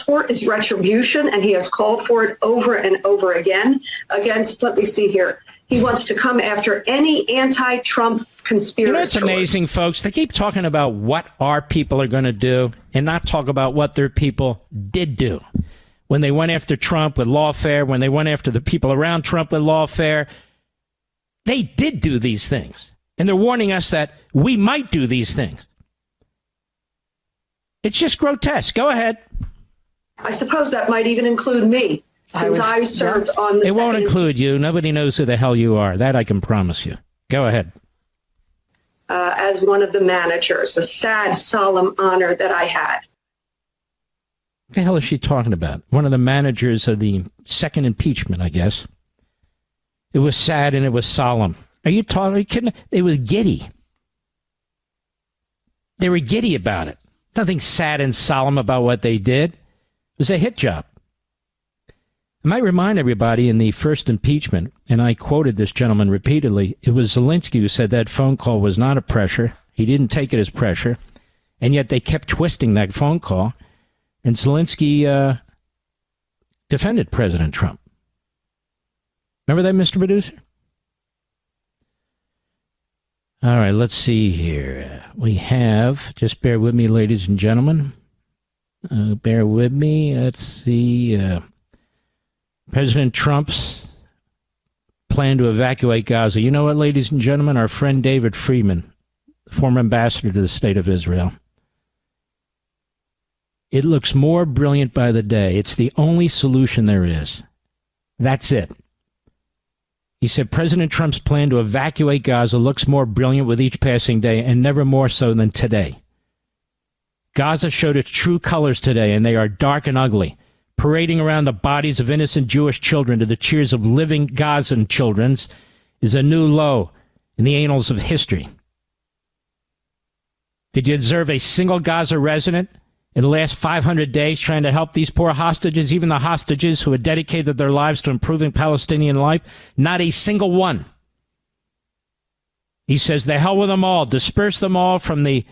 Speaker 7: For is retribution, and he has called for it over and over again against, let me see here, he wants to come after any anti-Trump conspiracy.
Speaker 1: You know what's amazing, folks? They keep talking about what our people are going to do and not talk about what their people did do. When they went after Trump with lawfare, when they went after the people around Trump with lawfare, they did do these things. And they're warning us that we might do these things. It's just grotesque. Go ahead.
Speaker 7: I suppose that might even include me, since I served on the
Speaker 1: It won't include you. Nobody knows who the hell you are. That I can promise you. Go ahead.
Speaker 7: As one of the managers, a sad, solemn honor that I had.
Speaker 1: What the hell is she talking about? One of the managers of the second impeachment, I guess. It was sad and it was solemn. Are you kidding? It was giddy. They were giddy about it. Nothing sad and solemn about what they did. It was a hit job. I might remind everybody in the first impeachment, and I quoted this gentleman repeatedly, it was Zelensky who said that phone call was not a pressure. He didn't take it as pressure. And yet they kept twisting that phone call. And Zelensky defended President Trump. Remember that, Mr. Producer? All right, let's see here. We have, just bear with me, ladies and gentlemen. Bear with me. Let's see. President Trump's plan to evacuate Gaza. You know what, ladies and gentlemen? Our friend David Friedman, former ambassador to the State of Israel. It looks more brilliant by the day. It's the only solution there is. That's it. He said President Trump's plan to evacuate Gaza looks more brilliant with each passing day, and never more so than today. Gaza showed its true colors today, and they are dark and ugly, parading around the bodies of innocent Jewish children to the cheers of living Gazan children is a new low in the annals of history. Did you observe a single Gaza resident in the last 500 days trying to help these poor hostages, even the hostages who had dedicated their lives to improving Palestinian life? Not a single one. He says, the hell with them all, disperse them all from the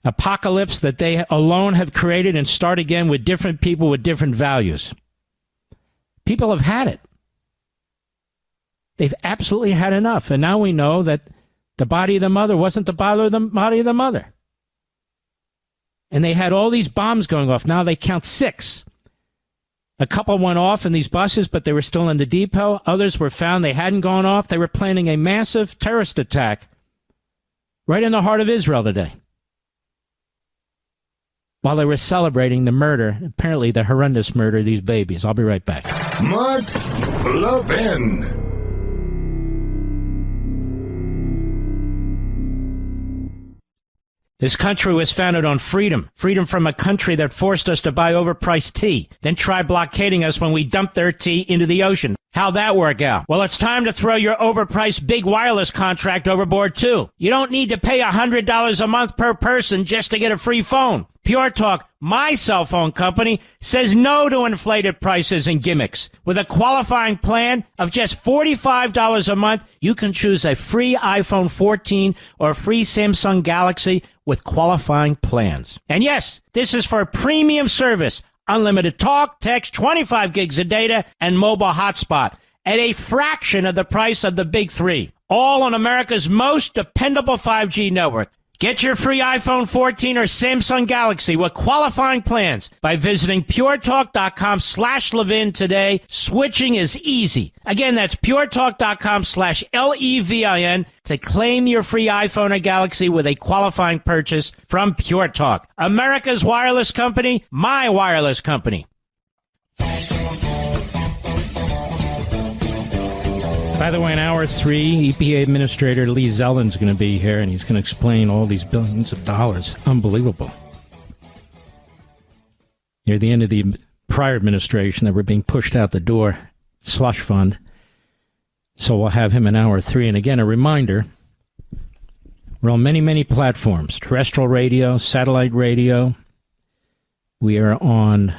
Speaker 1: apocalypse that they alone have created and start again with different people with different values. People have had it. They've absolutely had enough. And now we know that the body of the mother wasn't the body of the mother. And they had all these bombs going off. Now they count 6. A couple went off in these buses, but they were still in the depot. Others were found they hadn't gone off. They were planning a massive terrorist attack right in the heart of Israel today, while they were celebrating the murder, apparently the horrendous murder of these babies. I'll be right back.
Speaker 2: Mark Levin.
Speaker 1: This country was founded on freedom. Freedom from a country that forced us to buy overpriced tea, then tried blockading us when we dumped their tea into the ocean. How'd that work out? Well, it's time to throw your overpriced big wireless contract overboard, too. You don't need to pay $100 a month per person just to get a free phone. Pure Talk, my cell phone company, says no to inflated prices and gimmicks. With a qualifying plan of just $45 a month, you can choose a free iPhone 14 or free Samsung Galaxy with qualifying plans. And yes, this is for a premium service. Unlimited talk, text, 25 gigs of data, and mobile hotspot at a fraction of the price of the big three. All on America's most dependable 5G network. Get your free iPhone 14 or Samsung Galaxy with qualifying plans by visiting puretalk.com/Levin today. Switching is easy. Again, that's puretalk.com/LEVIN to claim your free iPhone or Galaxy with a qualifying purchase from Pure Talk. America's wireless company, my wireless company. By the way, in hour 3, EPA Administrator Lee Zeldin is going to be here, and he's going to explain all these billions of dollars. Unbelievable. Near the end of the prior administration that were being pushed out the door, slush fund, So we'll have him in hour 3. And again, a reminder, we're on many, many platforms, terrestrial radio, satellite radio. We are on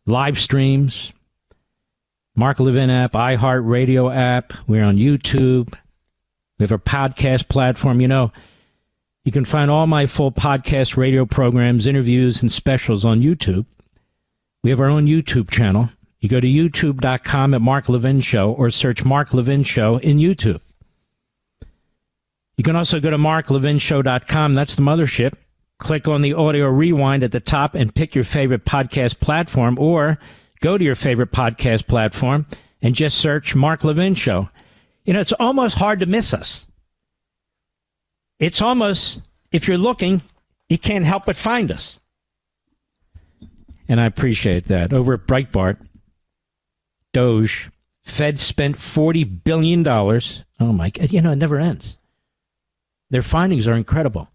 Speaker 1: live streams, Mark Levin app, iHeartRadio app. We're on YouTube. We have a podcast platform. You know, you can find all my full podcast radio programs, interviews, and specials on YouTube. We have our own YouTube channel. You go to youtube.com at Mark Levin Show or search Mark Levin Show in YouTube. You can also go to marklevinshow.com. That's the mothership. Click on the audio rewind at the top and pick your favorite podcast platform, or go to your favorite podcast platform and just search Mark Levin Show. You know, it's almost hard to miss us. It's almost, if you're looking, you can't help but find us. And I appreciate that. Over at Breitbart, DOGE, Fed spent $40 billion. Oh, my God. You know, it never ends. Their findings are incredible.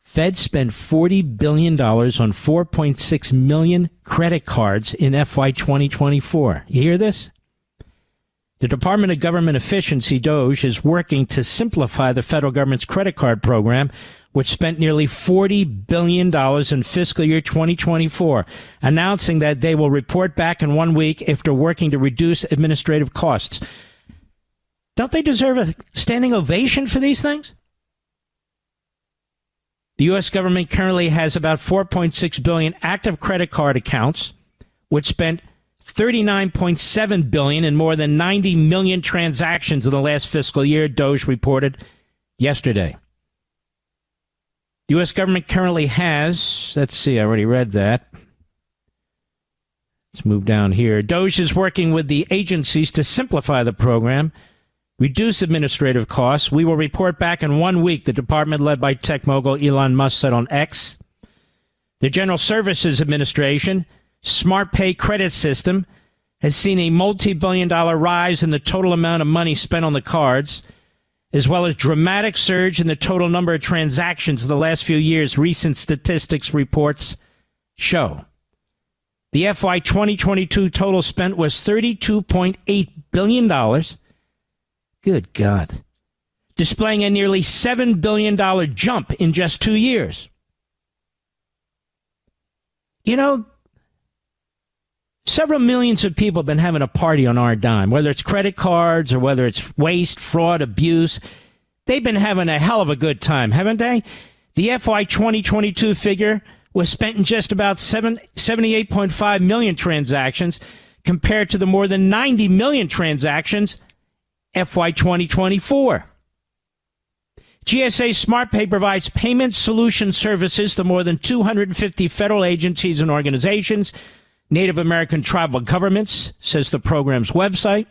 Speaker 1: Fed spent $40 billion on 4.6 million credit cards in FY 2024. You hear this? The Department of Government Efficiency, DOGE, is working to simplify the federal government's credit card program, which spent nearly $40 billion in fiscal year 2024, announcing that they will report back in 1 week after working to reduce administrative costs. Don't they deserve a standing ovation for these things? The U.S. government currently has about 4.6 billion active credit card accounts, which spent $39.7 billion in more than 90 million transactions in the last fiscal year, DOGE reported yesterday. The U.S. government currently has, let's see, I already read that. Let's move down here. DOGE is working with the agencies to simplify the program, reduce administrative costs. We will report back in 1 week, the department led by tech mogul Elon Musk said on X. The General Services Administration Smart Pay credit system has seen a multi-billion-dollar rise in the total amount of money spent on the cards, as well as dramatic surge in the total number of transactions in the last few years, recent statistics reports show. The FY 2022 total spent was $32.8 billion. Good God. Displaying a nearly $7 billion jump in just 2 years. You know, several millions of people have been having a party on our dime, whether it's credit cards or whether it's waste, fraud, abuse. They've been having a hell of a good time, haven't they? The FY 2022 figure was spent in just about 78.5 million transactions compared to the more than 90 million transactions FY 2024. GSA SmartPay provides payment solution services to more than 250 federal agencies and organizations, Native American tribal governments, says the program's website.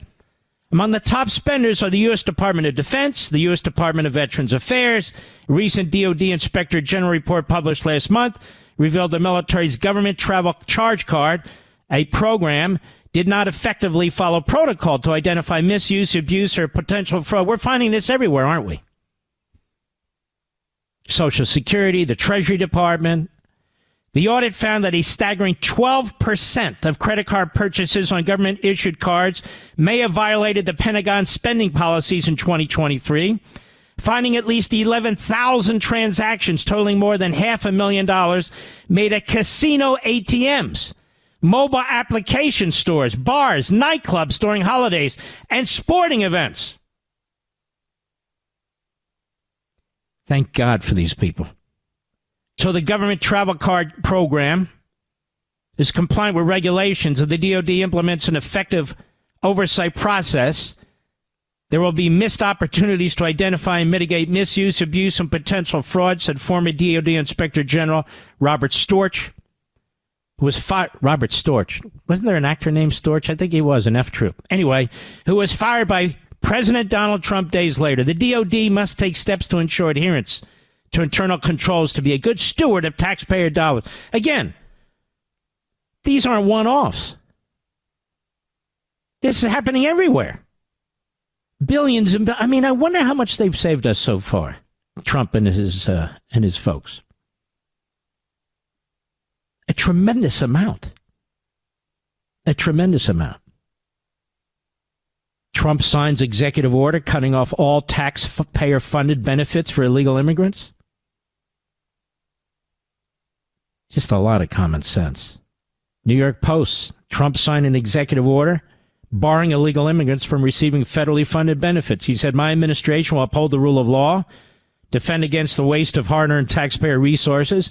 Speaker 1: Among the top spenders are the U.S. Department of Defense, the U.S. Department of Veterans Affairs. A recent DOD Inspector General report published last month revealed the military's government travel charge card, a program, did not effectively follow protocol to identify misuse, abuse, or potential fraud. We're finding this everywhere, aren't we? Social Security, the Treasury Department. The audit found that a staggering 12% of credit card purchases on government-issued cards may have violated the Pentagon's spending policies in 2023, finding at least 11,000 transactions totaling more than $500,000 made at casino ATMs, mobile application stores, bars, nightclubs during holidays, and sporting events. Thank God for these people. So the government travel card program is compliant with regulations, and the DOD implements an effective oversight process. There will be missed opportunities to identify and mitigate misuse, abuse, and potential fraud, said former DOD Inspector General Robert Storch, who was fired. Robert Storch. Wasn't there an actor named Storch? I think he was, an F-troop. Anyway, who was fired by President Donald Trump days later. The DOD must take steps to ensure adherence to internal controls to be a good steward of taxpayer dollars. Again, these aren't one-offs. This is happening everywhere. Billions and I mean, I wonder how much they've saved us so far, Trump and his folks. A tremendous amount. A tremendous amount. Trump signs executive order cutting off all taxpayer-funded benefits for illegal immigrants. Just a lot of common sense. New York Post, Trump signed an executive order barring illegal immigrants from receiving federally funded benefits. He said, my administration will uphold the rule of law, defend against the waste of hard-earned taxpayer resources,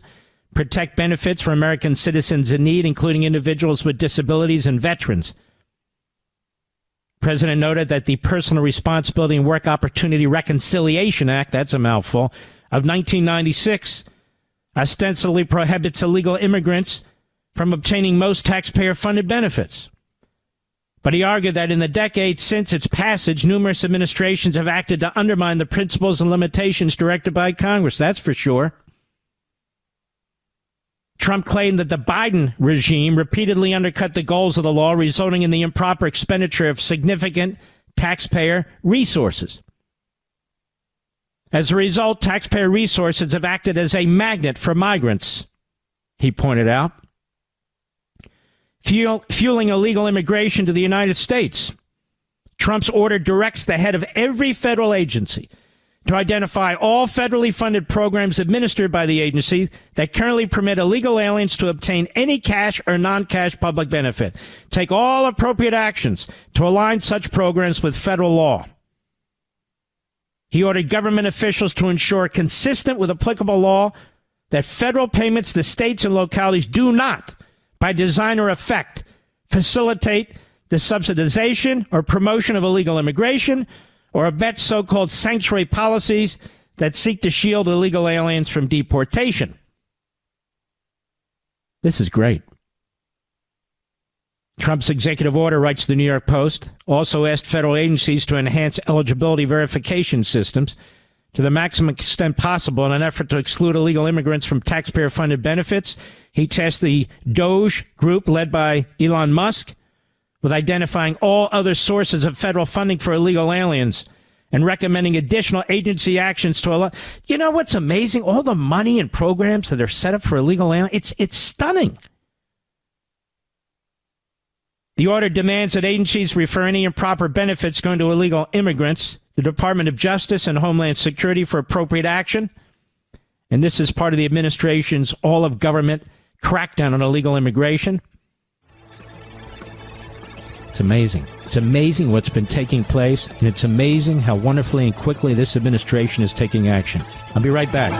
Speaker 1: protect benefits for American citizens in need, including individuals with disabilities and veterans. The president noted that the Personal Responsibility and Work Opportunity Reconciliation Act, that's a mouthful, of 1996, ostensibly prohibits illegal immigrants from obtaining most taxpayer-funded benefits. But he argued that in the decades since its passage, numerous administrations have acted to undermine the principles and limitations directed by Congress. That's for sure. Trump claimed that the Biden regime repeatedly undercut the goals of the law, resulting in the improper expenditure of significant taxpayer resources. As a result, taxpayer resources have acted as a magnet for migrants, he pointed out, fueling illegal immigration to the United States. Trump's order directs the head of every federal agency to identify all federally funded programs administered by the agency that currently permit illegal aliens to obtain any cash or non-cash public benefit. Take all appropriate actions to align such programs with federal law. He ordered government officials to ensure, consistent with applicable law, that federal payments to states and localities do not, by design or effect, facilitate the subsidization or promotion of illegal immigration or abet so-called sanctuary policies that seek to shield illegal aliens from deportation. This is great. Trump's executive order, writes the New York Post, also asked federal agencies to enhance eligibility verification systems to the maximum extent possible in an effort to exclude illegal immigrants from taxpayer-funded benefits. He tasked the DOGE group, led by Elon Musk, with identifying all other sources of federal funding for illegal aliens and recommending additional agency actions to allow. You know what's amazing? All the money and programs that are set up for illegal aliens, it's stunning. The order demands that agencies refer any improper benefits going to illegal immigrants, the Department of Justice and Homeland Security, for appropriate action. And this is part of the administration's all-of-government crackdown on illegal immigration. It's amazing. It's amazing what's been taking place, and it's amazing how wonderfully and quickly this administration is taking action. I'll be right back.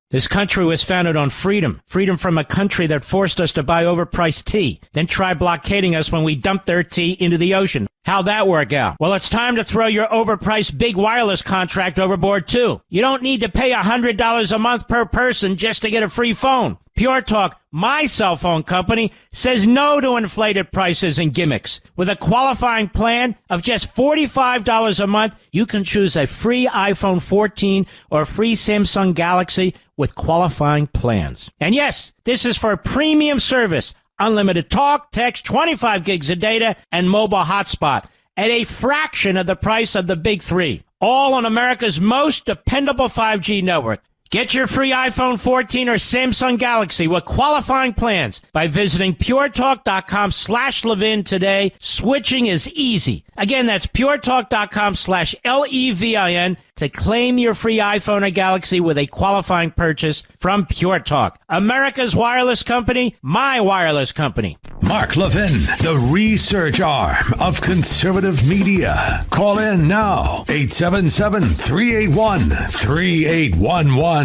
Speaker 1: This country was founded on freedom. Freedom from a country that forced us to buy overpriced tea, then tried blockading us when we dumped their tea into the ocean. How'd that work out? Well, it's time to throw your overpriced big wireless contract overboard, too. You don't need to pay $100 a month per person just to get a free phone. Pure Talk, my cell phone company, says no to inflated prices and gimmicks. With a qualifying plan of just $45 a month, you can choose a free iPhone 14 or a free Samsung Galaxy with qualifying plans. And yes, this is for a premium service. Unlimited talk, text, 25 gigs of data, and mobile hotspot at a fraction of the price of the big three. All on America's most dependable 5G network. Get your free iPhone 14 or Samsung Galaxy with qualifying plans by visiting puretalk.com/Levin today. Switching is easy. Again, that's puretalk.com/LEVIN to claim your free iPhone or Galaxy with a qualifying purchase from Pure Talk. America's wireless company, my wireless company.
Speaker 8: Mark Levin, the research arm of conservative media. Call in now, 877-381-3811.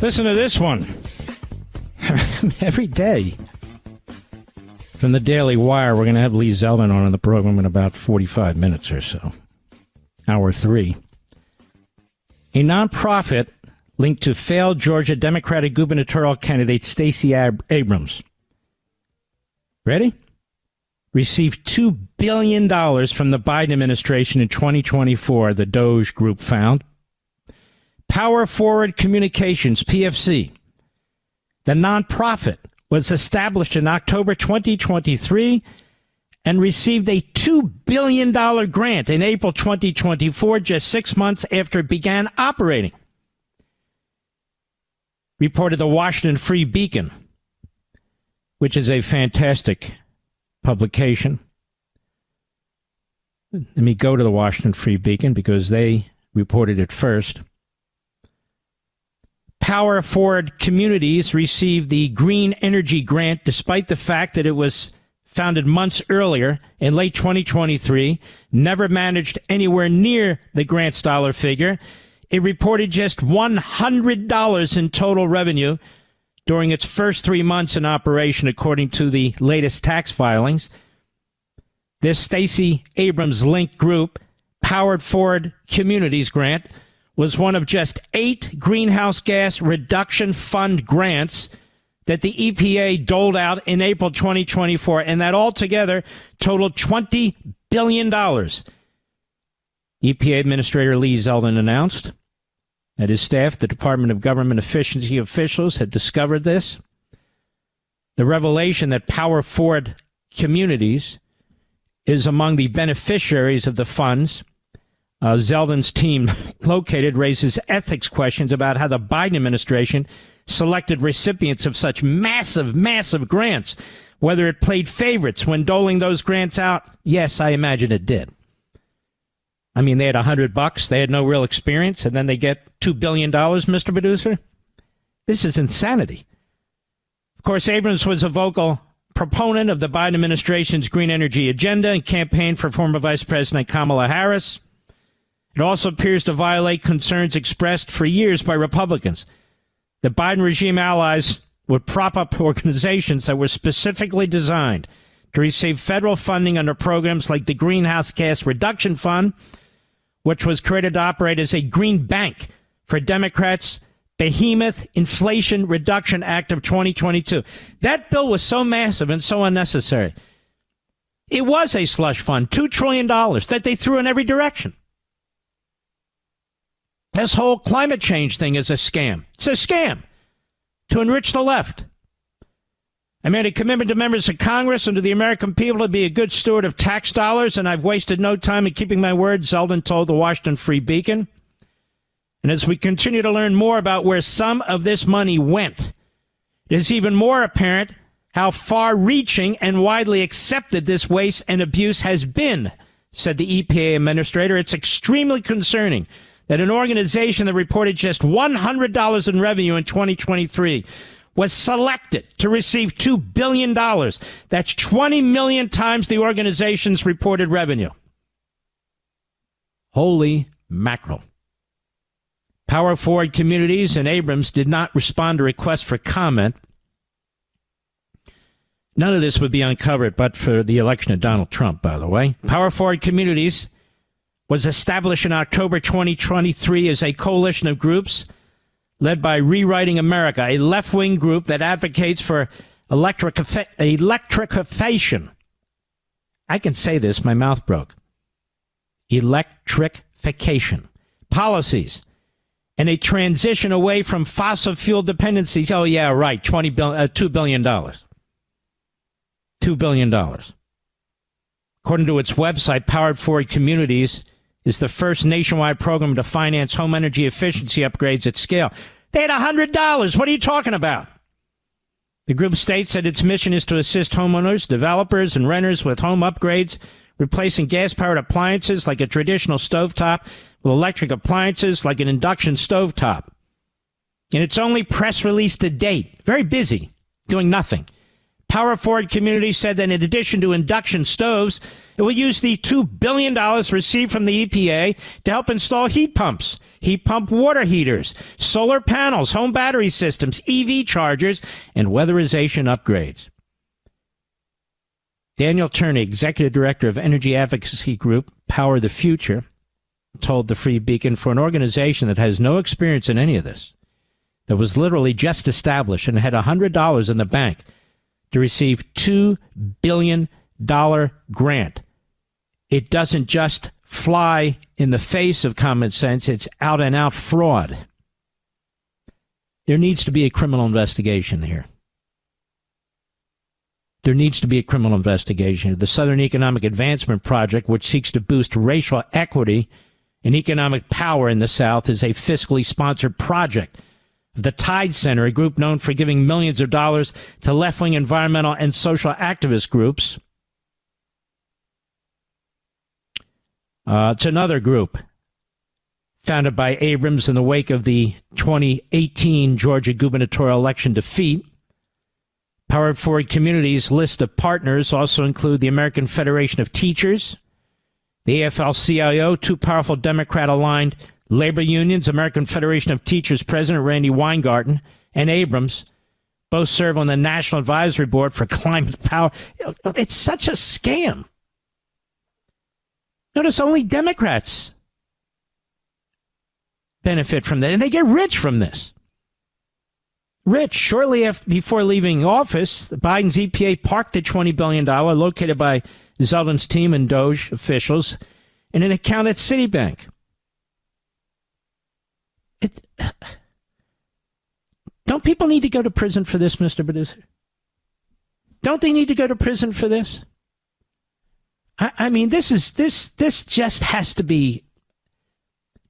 Speaker 1: Listen to this one. Every day. From the Daily Wire, we're going to have Lee Zeldin on the program in about 45 minutes or so. Hour 3. A nonprofit linked to failed Georgia Democratic gubernatorial candidate Stacey Abrams. Ready? Received $2 billion from the Biden administration in 2024, the DOGE group found. Power Forward Communications, PFC. The nonprofit was established in October 2023 and received a $2 billion grant in April 2024, just 6 months after it began operating. Reported the Washington Free Beacon, which is a fantastic publication. Let me go to the Washington Free Beacon because they reported it first. Power Forward Communities received the Green Energy Grant despite the fact that it was founded months earlier in late 2023, never managed anywhere near the grant's dollar figure. It reported just $100 in total revenue during its first 3 months in operation, according to the latest tax filings. This Stacey Abrams-linked group, Powered Forward Communities Grant, was one of just 8 greenhouse gas reduction fund grants that the EPA doled out in April 2024, and that altogether totaled $20 billion. EPA Administrator Lee Zeldin announced that his staff, the Department of Government Efficiency officials, had discovered this. The revelation that Power Forward Communities is among the beneficiaries of the funds Zeldin's team located raises ethics questions about how the Biden administration selected recipients of such massive grants, whether it played favorites when doling those grants out. Yes, I imagine it did. I mean, they had $100, they had no real experience, and then they get $2 billion, Mr. Producer? This is insanity. Of course, Abrams was a vocal proponent of the Biden administration's green energy agenda and campaigned for former Vice President Kamala Harris. It also appears to violate concerns expressed for years by Republicans. The Biden regime allies would prop up organizations that were specifically designed to receive federal funding under programs like the Greenhouse Gas Reduction Fund, which was created to operate as a green bank for Democrats' behemoth Inflation Reduction Act of 2022. That bill was so massive and so unnecessary. It was a slush fund, $2 trillion that they threw in every direction. This whole climate change thing is a scam. It's a scam to enrich the left. I made a commitment to members of Congress and to the American people to be a good steward of tax dollars, and I've wasted no time in keeping my word, Zeldin told the Washington Free Beacon. And as we continue to learn more about where some of this money went, it is even more apparent how far-reaching and widely accepted this waste and abuse has been, said the EPA Administrator. It's extremely concerning that an organization that reported just $100 in revenue in 2023 was selected to receive $2 billion. That's 20 million times the organization's reported revenue. Holy mackerel. Power Forward Communities and Abrams did not respond to requests for comment. None of this would be uncovered but for the election of Donald Trump, by the way. Power Forward Communities was established in October 2023 as a coalition of groups led by Rewriting America, a left-wing group that advocates for electrification. I can say this, my mouth broke. Electrification policies and a transition away from fossil fuel dependencies. Oh, yeah, right, $2 billion. $2 billion. According to its website, Powered Forward Communities is the first nationwide program to finance home energy efficiency upgrades at scale. They had $100. What are you talking about? The group states that its mission is to assist homeowners, developers, and renters with home upgrades, replacing gas-powered appliances like a traditional stovetop with electric appliances like an induction stovetop. In its only press release to date, very busy, doing nothing, Power Forward Community said that in addition to induction stoves, it will use the $2 billion received from the EPA to help install heat pumps, heat pump water heaters, solar panels, home battery systems, EV chargers, and weatherization upgrades. Daniel Turney, Executive Director of Energy Advocacy Group Power the Future, told the Free Beacon, for an organization that has no experience in any of this, that was literally just established and had $100 in the bank to receive $2 billion grant. It doesn't just fly in the face of common sense, it's out and out fraud. There needs to be a criminal investigation here. There needs to be a criminal investigation. The Southern Economic Advancement Project, which seeks to boost racial equity and economic power in the South, is a fiscally sponsored project. The Tide Center, a group known for giving millions of dollars to left-wing environmental and social activist groups. It's another group founded by Abrams in the wake of the 2018 Georgia gubernatorial election defeat. Powered Forward Community's list of partners also include the American Federation of Teachers, the AFL-CIO, two powerful Democrat-aligned labor unions, American Federation of Teachers President Randy Weingarten and Abrams, both serve on the National Advisory Board for Climate Power. It's such a scam. Notice only Democrats benefit from that, and they get rich from this. Rich. Shortly before leaving office, Biden's EPA parked the $20 billion located by Zeldin's team and DOGE officials in an account at Citibank. Don't people need to go to prison for this, Mr. Producer? Don't they need to go to prison for this? I mean, this just has to be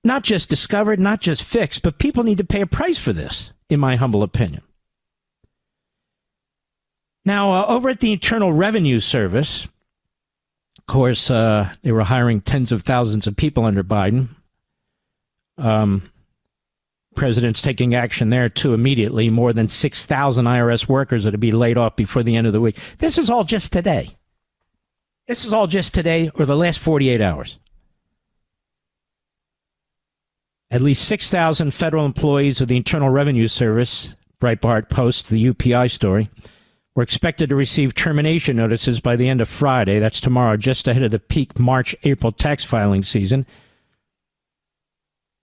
Speaker 1: not just discovered, not just fixed, but people need to pay a price for this, in my humble opinion. Now, over at the Internal Revenue Service, of course, they were hiring tens of thousands of people under Biden. President's taking action there, too, immediately. More than 6,000 IRS workers are to be laid off before the end of the week. This is all just today. This is all just today or the last 48 hours. At least 6,000 federal employees of the Internal Revenue Service, Breitbart posts the UPI story, were expected to receive termination notices by the end of Friday. That's tomorrow, just ahead of the peak March-April tax filing season.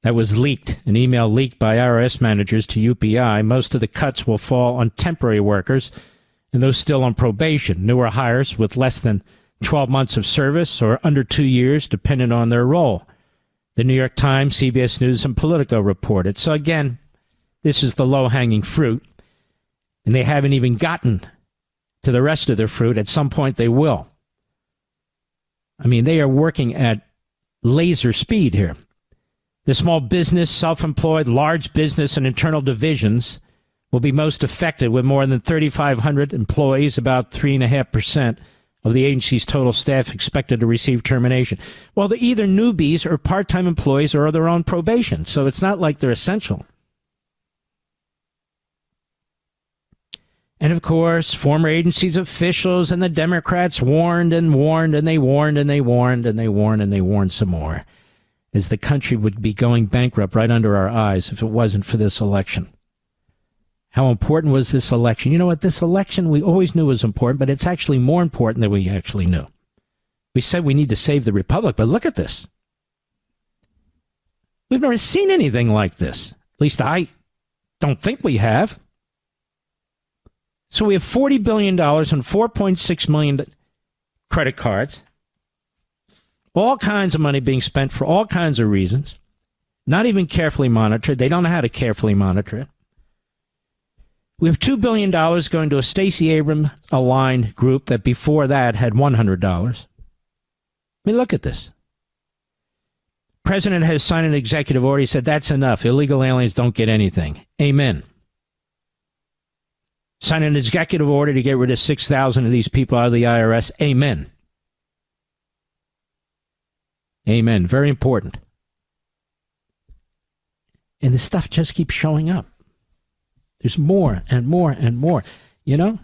Speaker 1: That was leaked, an email leaked by IRS managers to UPI. Most of the cuts will fall on temporary workers and those still on probation, newer hires with less than 12 months of service or under 2 years, depending on their role. The New York Times, CBS News, and Politico reported. So again, this is the low-hanging fruit, and they haven't even gotten to the rest of their fruit. At some point, they will. I mean, they are working at laser speed here. The small business, self-employed, large business, and internal divisions will be most affected, with more than 3,500 employees, about 3.5% of the agency's total staff expected to receive termination. Well, they're either newbies or part-time employees or they're on probation, so it's not like they're essential. And of course, former agency's officials and the Democrats warned and warned, and they warned and they warned and they warned and they warned some more, as the country would be going bankrupt right under our eyes if it wasn't for this election. How important was this election? You know what? This election we always knew was important, but it's actually more important than we actually knew. We said we need to save the republic, but look at this. We've never seen anything like this. At least I don't think we have. So we have $40 billion and 4.6 million credit cards. All kinds of money being spent for all kinds of reasons. Not even carefully monitored. They don't know how to carefully monitor it. We have $2 billion going to a Stacey Abrams-aligned group that before that had $100. I mean, look at this. President has signed an executive order. He said, that's enough. Illegal aliens don't get anything. Amen. Signed an executive order to get rid of 6,000 of these people out of the IRS. Amen. Amen. Very important. And this stuff just keeps showing up. There's more and more and more. You know,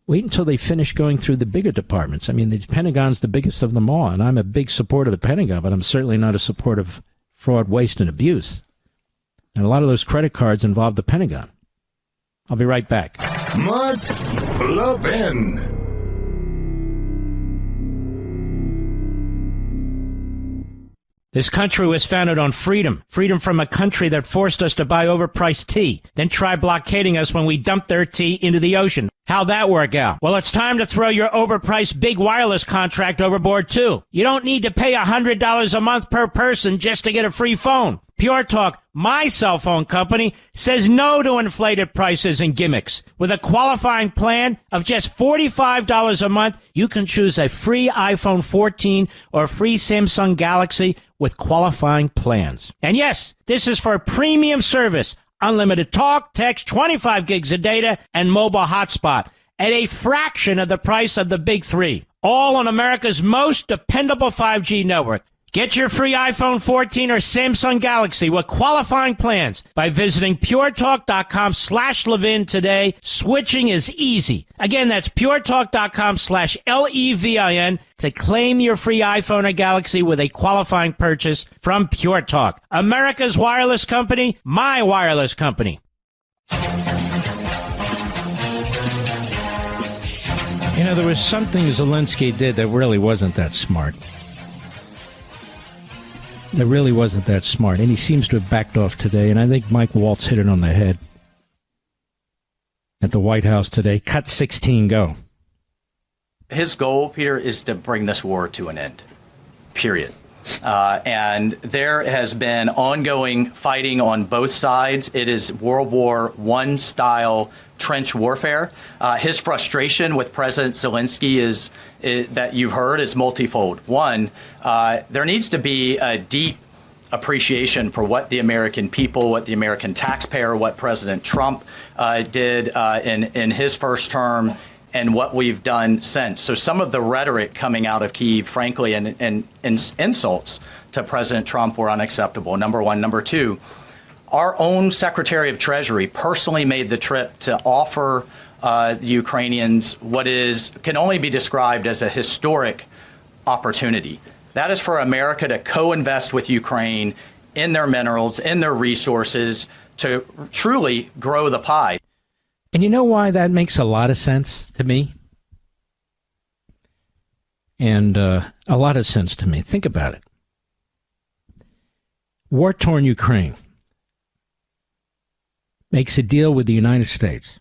Speaker 1: wait until they finish going through the bigger departments. I mean, the Pentagon's the biggest of them all, and I'm a big supporter of the Pentagon, but I'm certainly not a supporter of fraud, waste, and abuse. And a lot of those credit cards involve the Pentagon. I'll be right back.
Speaker 2: Mark Levin.
Speaker 1: This country was founded on freedom. Freedom from a country that forced us to buy overpriced tea, then try blockading us when we dumped their tea into the ocean. How'd that work out? Well, it's time to throw your overpriced big wireless contract overboard, too. You don't need to pay $100 a month per person just to get a free phone. Pure Talk, my cell phone company, says no to inflated prices and gimmicks. With a qualifying plan of just $45 a month, you can choose a free iPhone 14 or a free Samsung Galaxy with qualifying plans. And yes, this is for a premium service. Unlimited talk, text, 25 gigs of data, and mobile hotspot at a fraction of the price of the big three. All on America's most dependable 5G network. Get your free iPhone 14 or Samsung Galaxy with qualifying plans by visiting puretalk.com/Levin today. Switching is easy. Again, that's puretalk.com/LEVIN to claim your free iPhone or Galaxy with a qualifying purchase from Pure Talk. America's wireless company, my wireless company. You know, there was something Zelensky did that really wasn't that smart. That really wasn't that smart. And he seems to have backed off today. And I think Mike Waltz hit it on the head at the White House today. Cut 16, go.
Speaker 9: His goal, Peter, is to bring this war to an end, period. And there has been ongoing fighting on both sides. It is World War I style trench warfare. His frustration with President Zelensky is that you've heard is multifold. One, there needs to be a deep appreciation for what the American people, what the American taxpayer, what President Trump did in his first term, and what we've done since. So some of the rhetoric coming out of Kyiv, frankly, and insults to President Trump were unacceptable, number one. Number two, our own Secretary of Treasury personally made the trip to offer the Ukrainians what can only be described as a historic opportunity. That is for America to co-invest with Ukraine in their minerals, in their resources, to truly grow the pie.
Speaker 1: And you know why that makes a lot of sense to me? And a lot of sense to me. Think about it. War-torn Ukraine makes a deal with the United States.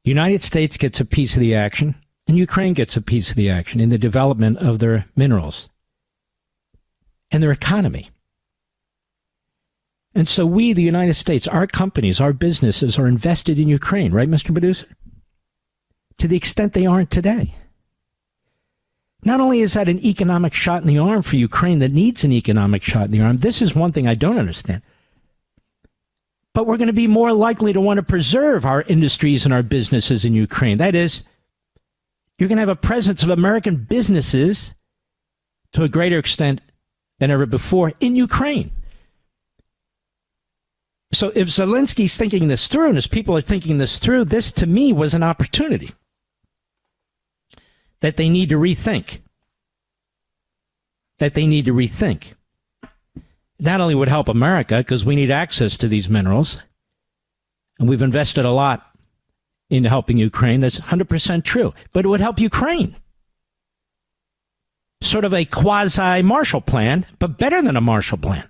Speaker 1: The United States gets a piece of the action, and Ukraine gets a piece of the action in the development of their minerals and their economy. And so we, the United States, our companies, our businesses are invested in Ukraine, right, Mr. Producer? To the extent they aren't today. Not only is that an economic shot in the arm for Ukraine that needs an economic shot in the arm, this is one thing I don't understand. But we're going to be more likely to want to preserve our industries and our businesses in Ukraine. That is, you're going to have a presence of American businesses to a greater extent than ever before in Ukraine. So if Zelensky's thinking this through, and his people are thinking this through, this to me was an opportunity that they need to rethink. Not only would help America, because we need access to these minerals, and we've invested a lot in helping Ukraine, that's 100% true, but it would help Ukraine. Sort of a quasi-Marshall Plan, but better than a Marshall Plan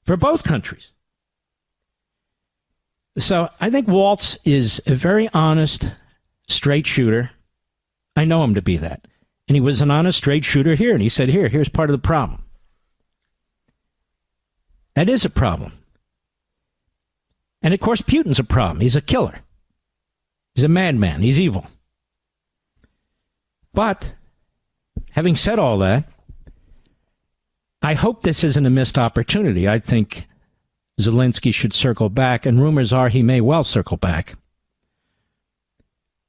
Speaker 1: for both countries. So I think Waltz is a very honest, straight shooter. I know him to be that. And he was an honest, straight shooter here. And he said, here's part of the problem. That is a problem. And of course, Putin's a problem. He's a killer. He's a madman. He's evil. But having said all that, I hope this isn't a missed opportunity. I think Zelensky should circle back, and rumors are he may well circle back.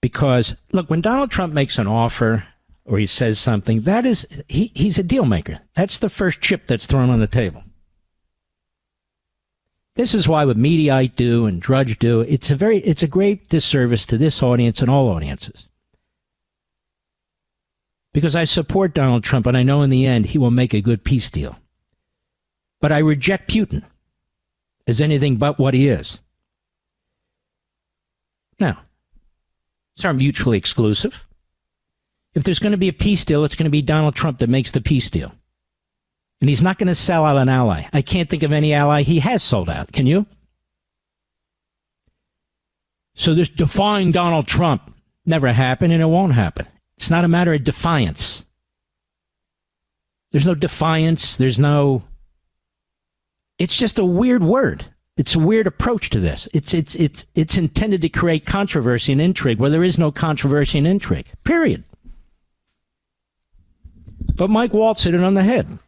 Speaker 1: Because, look, when Donald Trump makes an offer or he says something, that is, he's a deal maker. That's the first chip that's thrown on the table. This is why what Mediaite do and Drudge do, it's a great disservice to this audience and all audiences. Because I support Donald Trump, and I know in the end he will make a good peace deal. But I reject Putin as anything but what he is. Now, these are mutually exclusive. If there's going to be a peace deal, it's going to be Donald Trump that makes the peace deal. And he's not going to sell out an ally. I can't think of any ally he has sold out. Can you? So this defying Donald Trump never happened, and it won't happen. It's not a matter of defiance. There's no defiance. It's just a weird word. It's a weird approach to this. It's intended to create controversy and intrigue where there is no controversy and intrigue. Period. But Mike Waltz hit it on the head.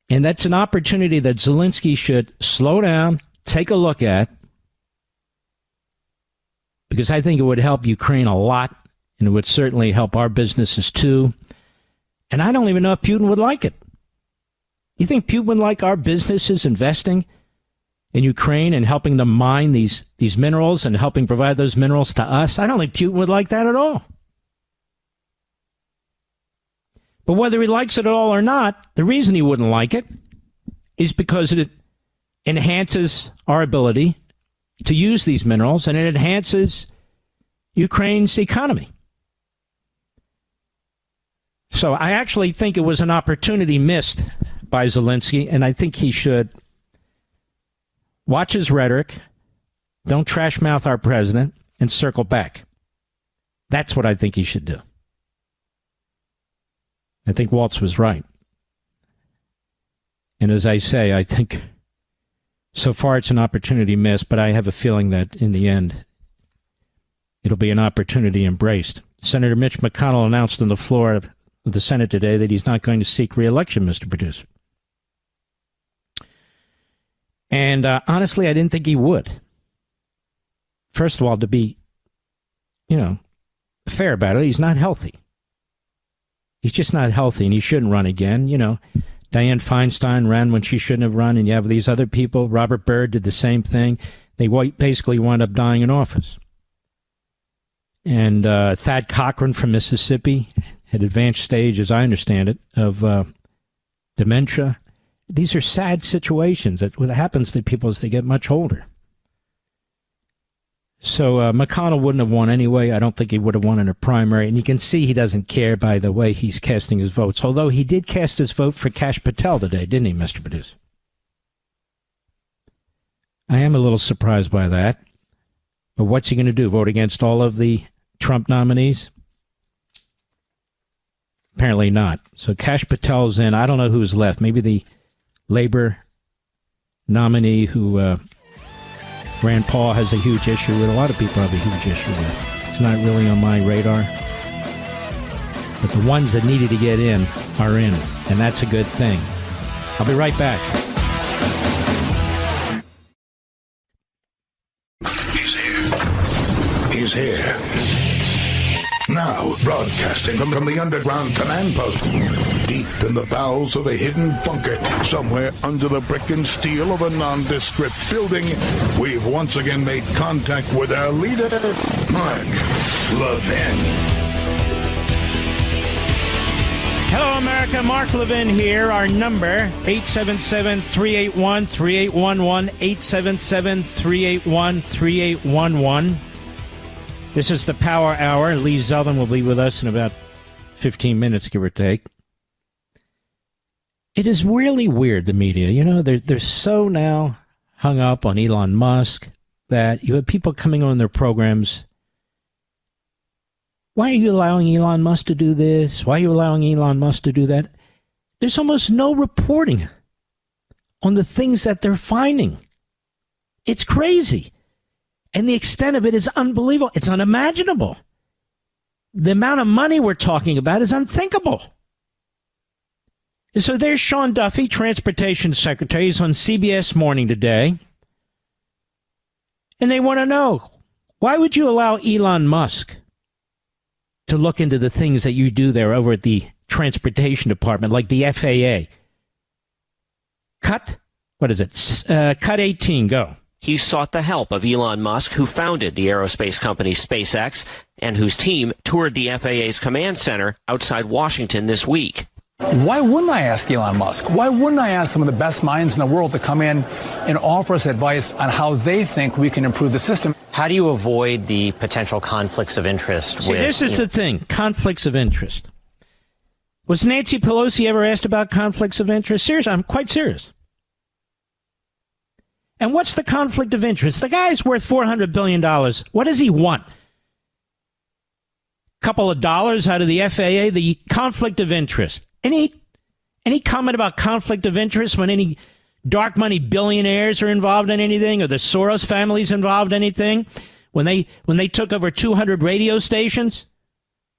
Speaker 1: And that's an opportunity that Zelensky should slow down, take a look at, because I think it would help Ukraine a lot, and it would certainly help our businesses too. And I don't even know if Putin would like it. You think Putin would like our businesses investing in Ukraine and helping them mine these minerals and helping provide those minerals to us? I don't think Putin would like that at all. But whether he likes it at all or not, the reason he wouldn't like it is because it enhances our ability to use these minerals, and it enhances Ukraine's economy. So I actually think it was an opportunity missed by Zelensky, and I think he should watch his rhetoric, don't trash mouth our president, and circle back. That's what I think he should do. I think Waltz was right. And as I say, I think so far it's an opportunity missed, but I have a feeling that in the end, it'll be an opportunity embraced. Senator Mitch McConnell announced on the floor of the Senate today that he's not going to seek re-election, Mr. Producer. And honestly, I didn't think he would. First of all, to be, fair about it, he's not healthy. He's just not healthy, and he shouldn't run again. Dianne Feinstein ran when she shouldn't have run, and you have these other people. Robert Byrd did the same thing. They basically wound up dying in office. And Thad Cochran from Mississippi had advanced stage, as I understand it, of dementia. These are sad situations that happens to people as they get much older. So McConnell wouldn't have won anyway. I don't think he would have won in a primary. And you can see he doesn't care by the way he's casting his votes. Although he did cast his vote for Kash Patel today, didn't he, Mr. Producer? I am a little surprised by that. But what's he going to do? Vote against all of the Trump nominees? Apparently not. So Kash Patel's in. I don't know who's left. Maybe the Labor nominee who Rand Paul has a huge issue with. A lot of people have a huge issue with. It's not really on my radar. But the ones that needed to get in are in. And that's a good thing. I'll be right back.
Speaker 2: He's here. Now, broadcasting from the underground command post, deep in the bowels of a hidden bunker, somewhere under the brick and steel of a nondescript building, we've once again made contact with our leader, Mark Levin.
Speaker 1: Hello, America. Mark Levin here. Our number, 877-381-3811, 877-381-3811. This is the Power Hour. Lee Zeldin will be with us in about 15 minutes, give or take. It is really weird, the media. They're so now hung up on Elon Musk that you have people coming on their programs. Why are you allowing Elon Musk to do this? Why are you allowing Elon Musk to do that? There's almost no reporting on the things that they're finding. It's crazy. And the extent of it is unbelievable. It's unimaginable. The amount of money we're talking about is unthinkable. And so there's Sean Duffy, Transportation Secretary. He's on CBS Morning today. And they want to know, why would you allow Elon Musk to look into the things that you do there over at the Transportation Department, like the FAA? Cut 18, go.
Speaker 10: He sought the help of Elon Musk, who founded the aerospace company SpaceX, and whose team toured the FAA's command center outside Washington this week.
Speaker 11: Why wouldn't I ask Elon Musk? Why wouldn't I ask some of the best minds in the world to come in and offer us advice on how they think we can improve the system?
Speaker 10: How do you avoid the potential conflicts of interest?
Speaker 1: See, this is the thing, conflicts of interest. Was Nancy Pelosi ever asked about conflicts of interest? Seriously, I'm quite serious. And what's the conflict of interest? The guy's worth $400 billion. What does he want? A couple of dollars out of the FAA? The conflict of interest. Any comment about conflict of interest when any dark money billionaires are involved in anything, or the Soros family's involved in anything? When they took over 200 radio stations?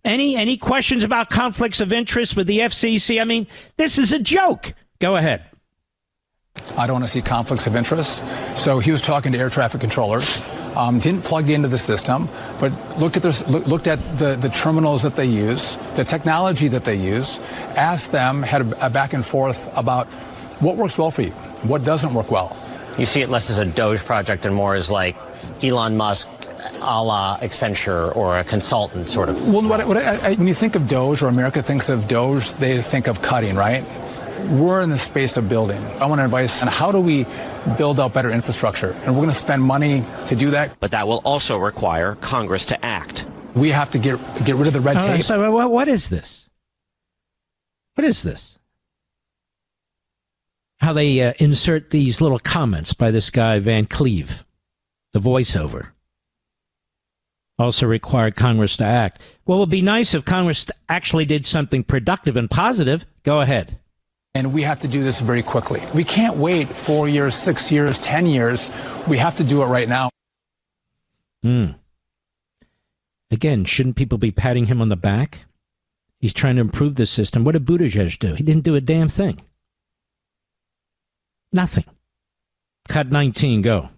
Speaker 1: Any questions about conflicts of interest with the FCC? I mean, this is a joke. Go ahead.
Speaker 11: I don't want to see conflicts of interest. So he was talking to air traffic controllers. didn't plug into the system, but looked at the terminals that they use, the technology that they use, asked them, had a back and forth about what works well for you, what doesn't work well.
Speaker 12: You see it less as a DOGE project and more as like Elon Musk a la Accenture or a consultant sort of.
Speaker 11: Well, when you think of DOGE, or America thinks of DOGE, they think of cutting, right? We're in the space of building. I want advice on how do we build out better infrastructure, and we're going to spend money to do that.
Speaker 10: But that will also require Congress to act.
Speaker 11: We have to get rid of the red tape.
Speaker 1: So what is this? What is this? How they insert these little comments by this guy Van Cleve, the voiceover. Also required Congress to act. Well, it would be nice if Congress actually did something productive and positive. Go ahead.
Speaker 11: And we have to do this very quickly. We can't wait 4 years, 6 years, 10 years. We have to do it right now.
Speaker 1: Again, shouldn't people be patting him on the back? He's trying to improve the system. What did Buttigieg do? He didn't do a damn thing. Nothing. Cut 19, go.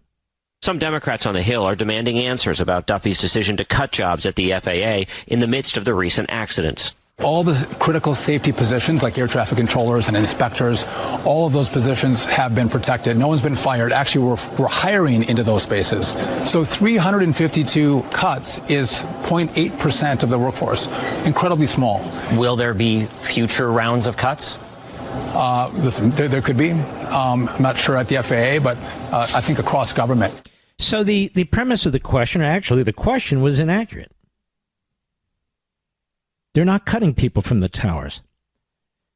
Speaker 10: Some Democrats on the Hill are demanding answers about Duffy's decision to cut jobs at the FAA in the midst of the recent accidents.
Speaker 11: All the critical safety positions like air traffic controllers and inspectors, all of those positions have been protected. No one's been fired. Actually, we're hiring into those spaces. So 352 cuts is 0.8% of the workforce. Incredibly small.
Speaker 12: Will there be future rounds of cuts?
Speaker 11: Listen, there could be. I'm not sure at the FAA, but I think across government.
Speaker 1: So the premise of the question, or actually the question, was inaccurate. They're not cutting people from the towers.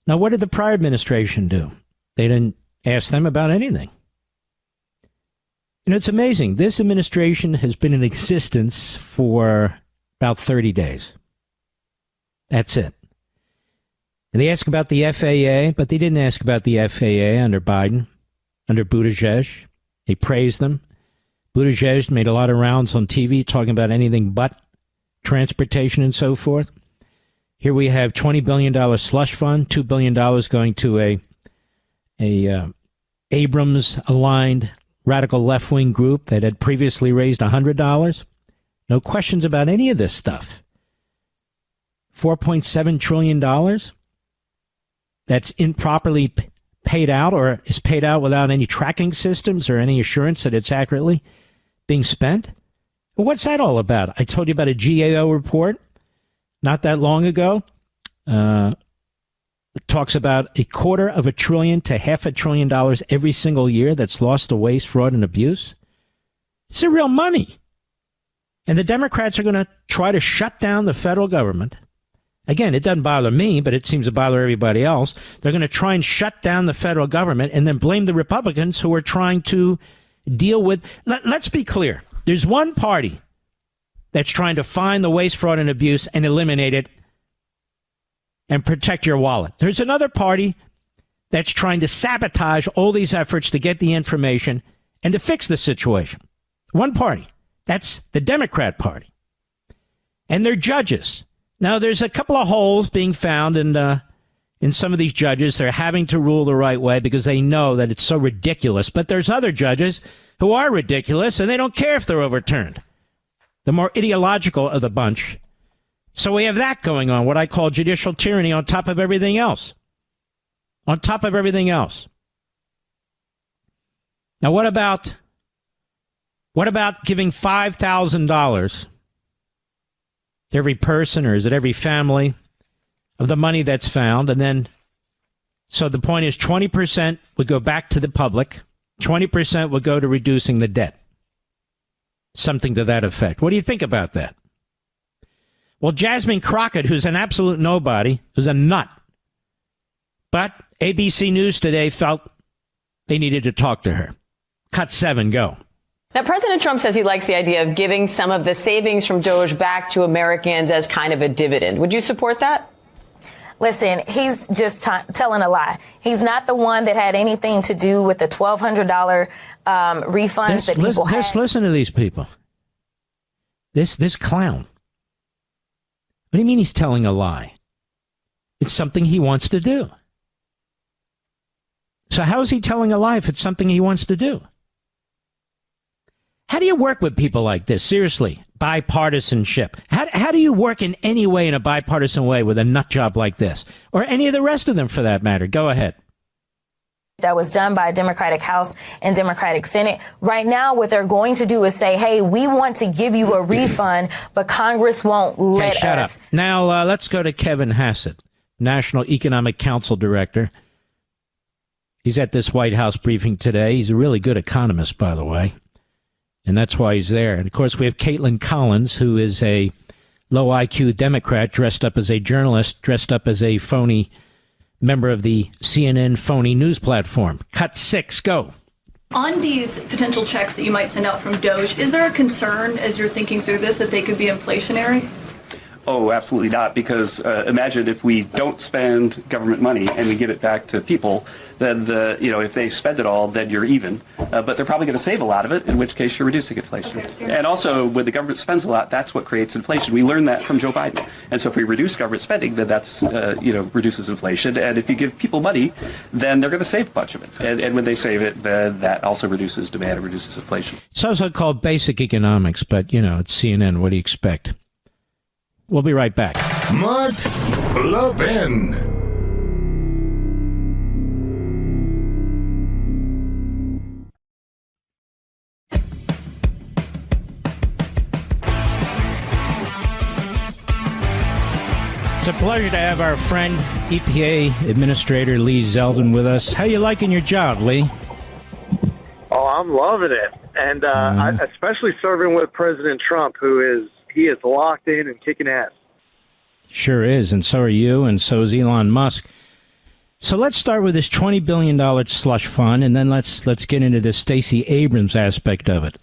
Speaker 1: Now, what did the prior administration do? They didn't ask them about anything. You know, it's amazing. This administration has been in existence for about 30 days. That's it. And they ask about the FAA, but they didn't ask about the FAA under Biden, under Buttigieg. They praised them. Buttigieg made a lot of rounds on TV talking about anything but transportation and so forth. Here we have $20 billion slush fund, $2 billion going to a Abrams-aligned radical left-wing group that had previously raised $100. No questions about any of this stuff. $4.7 trillion that's improperly paid out, or is paid out without any tracking systems or any assurance that it's accurately being spent. Well, what's that all about? I told you about a GAO report not that long ago. It talks about $250 billion to $500 billion every single year that's lost to waste, fraud, and abuse. It's the real money. And the Democrats are going to try to shut down the federal government. Again, it doesn't bother me, but it seems to bother everybody else. They're going to try and shut down the federal government and then blame the Republicans who are trying to deal with... Let's be clear. There's one party that's trying to find the waste, fraud, and abuse and eliminate it and protect your wallet. There's another party that's trying to sabotage all these efforts to get the information and to fix the situation. One party. That's the Democrat Party. And they're judges. Now, there's a couple of holes being found in some of these judges. They're having to rule the right way because they know that it's so ridiculous. But there's other judges who are ridiculous, and they don't care if they're overturned. The more ideological of the bunch. So we have that going on, what I call judicial tyranny on top of everything else. On top of everything else. Now, what about giving $5,000 to every person, or is it every family, of the money that's found? And then, so the point is 20% would go back to the public, 20% would go to reducing the debt. Something to that effect. What do you think about that? Well, Jasmine Crockett, who's an absolute nobody, who's a nut, but ABC News today felt they needed to talk to her. Cut 7, go.
Speaker 13: Now, President Trump says he likes the idea of giving some of the savings from DOGE back to Americans as kind of a dividend. Would you support that?
Speaker 14: Listen, he's just telling a lie. He's not the one that had anything to do with the $1,200 refunds that people had.
Speaker 1: Just listen to these people. This clown. What do you mean he's telling a lie? It's something he wants to do. So how is he telling a lie if it's something he wants to do? How do you work with people like this? Seriously, bipartisanship. How do you work in any way, in a bipartisan way, with a nut job like this? Or any of the rest of them, for that matter? Go ahead.
Speaker 14: That was done by a Democratic House and Democratic Senate. Right now, what they're going to do is say, hey, we want to give you a refund, but Congress won't let us.
Speaker 1: Shut up. Now, let's go to Kevin Hassett, National Economic Council Director. He's at this White House briefing today. He's a really good economist, by the way, and that's why he's there. And, of course, we have Caitlin Collins, who is a low IQ Democrat dressed up as a journalist, dressed up as a phony member of the CNN phony news platform. Cut 6, go.
Speaker 15: On these potential checks that you might send out from DOGE, is there a concern as you're thinking through this that they could be inflationary?
Speaker 16: Oh, absolutely not, because imagine if we don't spend government money and we give it back to people, then if they spend it all, then you're even. But they're probably going to save a lot of it, in which case you're reducing inflation. Okay, and also, when the government spends a lot, that's what creates inflation. We learned that from Joe Biden. And so if we reduce government spending, then that's, reduces inflation. And if you give people money, then they're going to save a bunch of it. And when they save it, then that also reduces demand and reduces inflation.
Speaker 1: It's also called basic economics, but, it's CNN. What do you expect? We'll be right back.
Speaker 2: Mark Levin.
Speaker 1: It's a pleasure to have our friend, EPA Administrator Lee Zeldin, with us. How you liking your job, Lee?
Speaker 17: Oh, I'm loving it. And especially serving with President Trump, he is locked in and kicking ass.
Speaker 1: Sure is, and so are you, and so is Elon Musk. So let's start with this $20 billion slush fund, and then let's get into the Stacey Abrams aspect of it.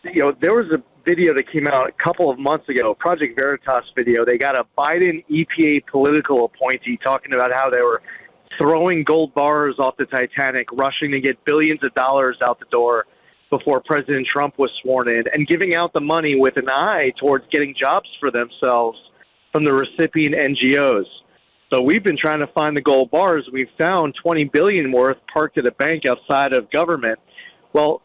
Speaker 17: There was a video that came out a couple of months ago, Project Veritas video. They got a Biden EPA political appointee talking about how they were throwing gold bars off the Titanic, rushing to get billions of dollars out the door before President Trump was sworn in, and giving out the money with an eye towards getting jobs for themselves from the recipient NGOs. So we've been trying to find the gold bars. We've found $20 billion worth parked at a bank outside of government. Well,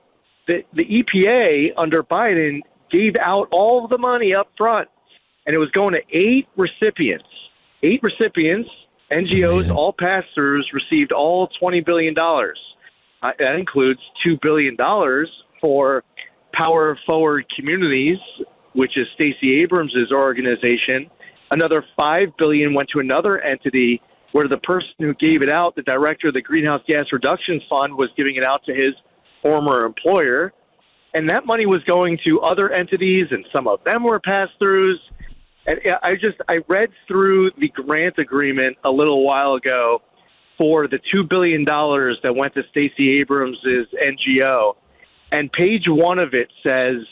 Speaker 17: the EPA under Biden gave out all of the money up front, and it was going to 8 recipients. 8 recipients, NGOs, all pass-throughs, received all $20 billion. That includes $2 billion for Power Forward Communities, which is Stacey Abrams' organization. Another $5 billion went to another entity where the person who gave it out, the director of the Greenhouse Gas Reduction Fund, was giving it out to his former employer. And that money was going to other entities, and some of them were pass-throughs. And I read through the grant agreement a little while ago for the $2 billion that went to Stacey Abrams' NGO. And page 1 of it says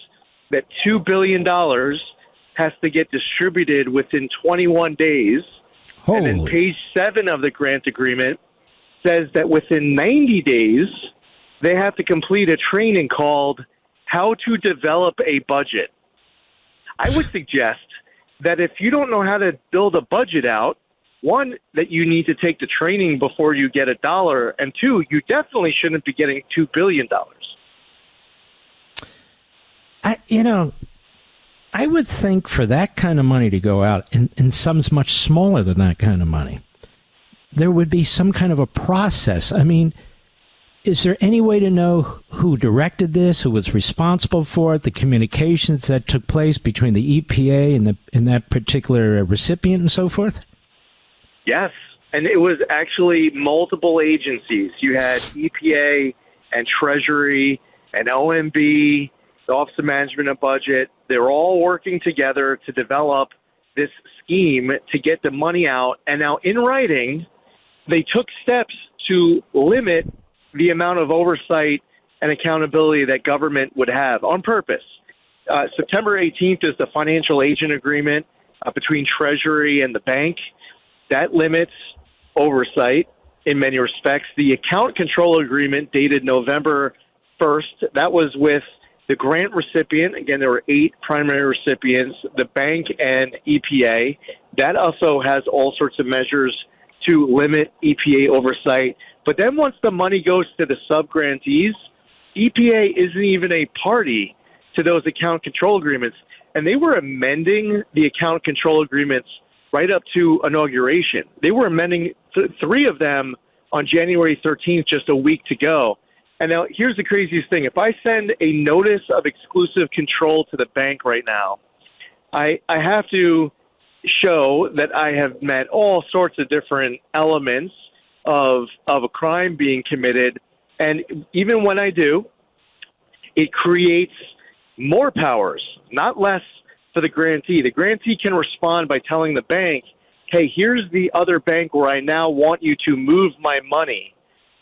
Speaker 17: that $2 billion has to get distributed within 21 days.
Speaker 1: Holy.
Speaker 17: And then page 7 of the grant agreement says that within 90 days, they have to complete a training called How to Develop a Budget. I would suggest that if you don't know how to build a budget out, 1, that you need to take the training before you get $1, and 2, you definitely shouldn't be getting $2 billion.
Speaker 1: I would think for that kind of money to go out, and sums much smaller than that kind of money, there would be some kind of a process. I mean, is there any way to know who directed this, who was responsible for it, the communications that took place between the EPA and that particular recipient and so forth?
Speaker 17: Yes, and it was actually multiple agencies. You had EPA and Treasury and OMB, the Office of Management and Budget. They were all working together to develop this scheme to get the money out. And now in writing, they took steps to limit the amount of oversight and accountability that government would have on purpose. September 18th is the financial agent agreement between Treasury and the bank. That limits oversight in many respects. The account control agreement dated November 1st, that was with the grant recipient. Again, there were 8 primary recipients, the bank and EPA. That also has all sorts of measures to limit EPA oversight. But then once the money goes to the subgrantees, EPA isn't even a party to those account control agreements. And they were amending the account control agreements right up to inauguration. They were amending three of them on January 13th, just a week to go. And now here's the craziest thing. If I send a notice of exclusive control to the bank right now, I have to show that I have met all sorts of different elements of a crime being committed. And even when I do, it creates more powers, not less, for the grantee. The grantee can respond by telling the bank, hey, here's the other bank where I now want you to move my money,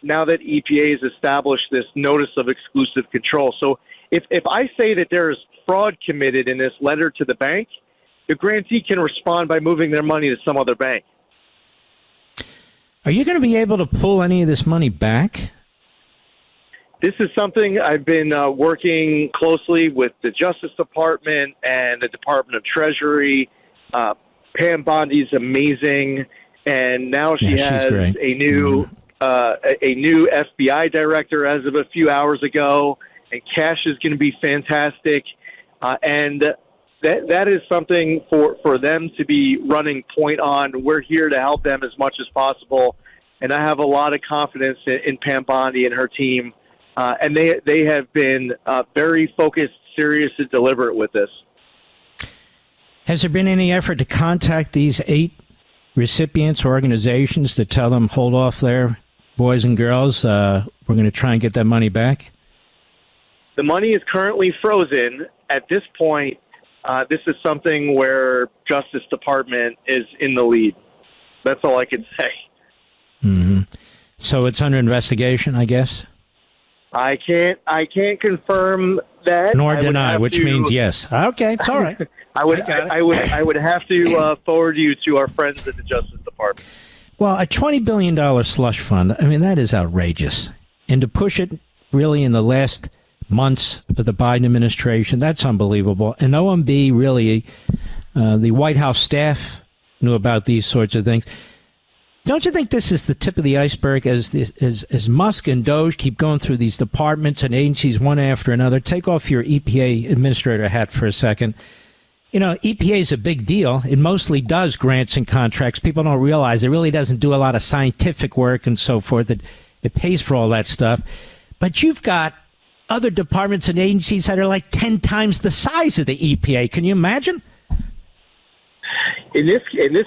Speaker 17: now that EPA has established this notice of exclusive control. So if I say that there is fraud committed in this letter to the bank, the grantee can respond by moving their money to some other bank.
Speaker 1: Are you going to be able to pull any of this money back?
Speaker 17: This is something I've been working closely with the Justice Department and the Department of Treasury. Pam Bondi's amazing, and now she has a new FBI director as of a few hours ago, and Kash is going to be fantastic. And that is something for them to be running point on. We're here to help them as much as possible, and I have a lot of confidence in Pam Bondi and her team. And they have been very focused, serious, and deliberate with this.
Speaker 1: Has there been any effort to contact these 8 recipients or organizations to tell them, hold off there, boys and girls, we're going to try and get that money back?
Speaker 17: The money is currently frozen. At this point, this is something where Justice Department is in the lead. That's all I can say.
Speaker 1: Mm-hmm. So it's under investigation, I guess?
Speaker 17: I can't confirm that.
Speaker 1: Nor deny, which means yes. Okay, it's all right.
Speaker 17: I would have to forward you to our friends at the Justice Department.
Speaker 1: Well, a $20 billion slush fund, I mean, that is outrageous. And to push it really in the last months of the Biden administration, that's unbelievable. And OMB, really, the White House staff knew about these sorts of things. Don't you think this is the tip of the iceberg as Musk and DOGE keep going through these departments and agencies one after another? Take off your EPA administrator hat for a second. You know, EPA is a big deal. It mostly does grants and contracts. People don't realize it really doesn't do a lot of scientific work and so forth. It pays for all that stuff. But you've got other departments and agencies that are like 10 times the size of the EPA. Can you imagine?
Speaker 17: In this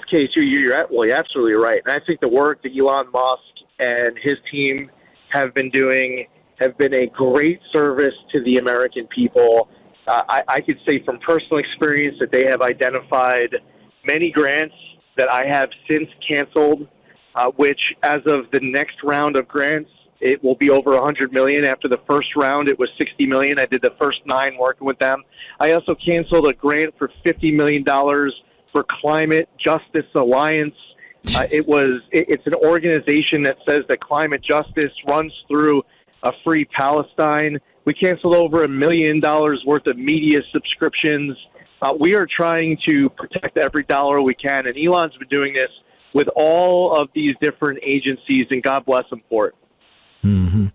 Speaker 17: case, you're absolutely right. And I think the work that Elon Musk and his team have been doing have been a great service to the American people. I could say from personal experience that they have identified many grants that I have since canceled, which as of the next round of grants, it will be over $100 million. After the first round, it was $60 million. I did the first 9 working with them. I also canceled a grant for $50 million for Climate Justice Alliance. It's an organization that says that climate justice runs through a free Palestine. We canceled over $1 million worth of media subscriptions. We are trying to protect every dollar we can, and Elon's been doing this with all of these different agencies, and God bless him for it.
Speaker 1: Mm-hmm.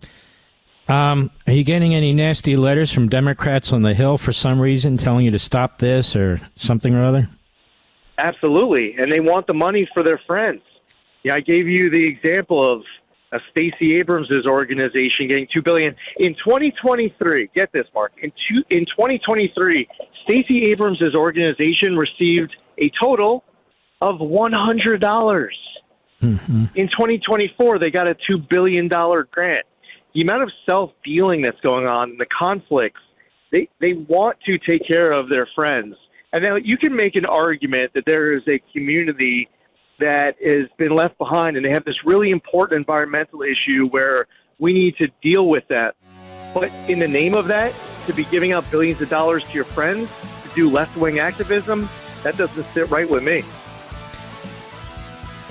Speaker 1: Are you getting any nasty letters from Democrats on the Hill for some reason telling you to stop this or something or other?
Speaker 17: Absolutely, and they want the money for their friends. Yeah, I gave you the example of Stacey Abrams' organization getting $2 billion in 2023. Get this, Mark. In 2023, Stacey Abrams' organization received a total of $100. Mm-hmm. In 2024, they got a $2 billion grant. The amount of self-dealing that's going on, the conflicts, they want to take care of their friends. And now you can make an argument that there is a community that has been left behind, and they have this really important environmental issue where we need to deal with that. But in the name of that, to be giving out billions of dollars to your friends to do left-wing activism, that doesn't sit right with me.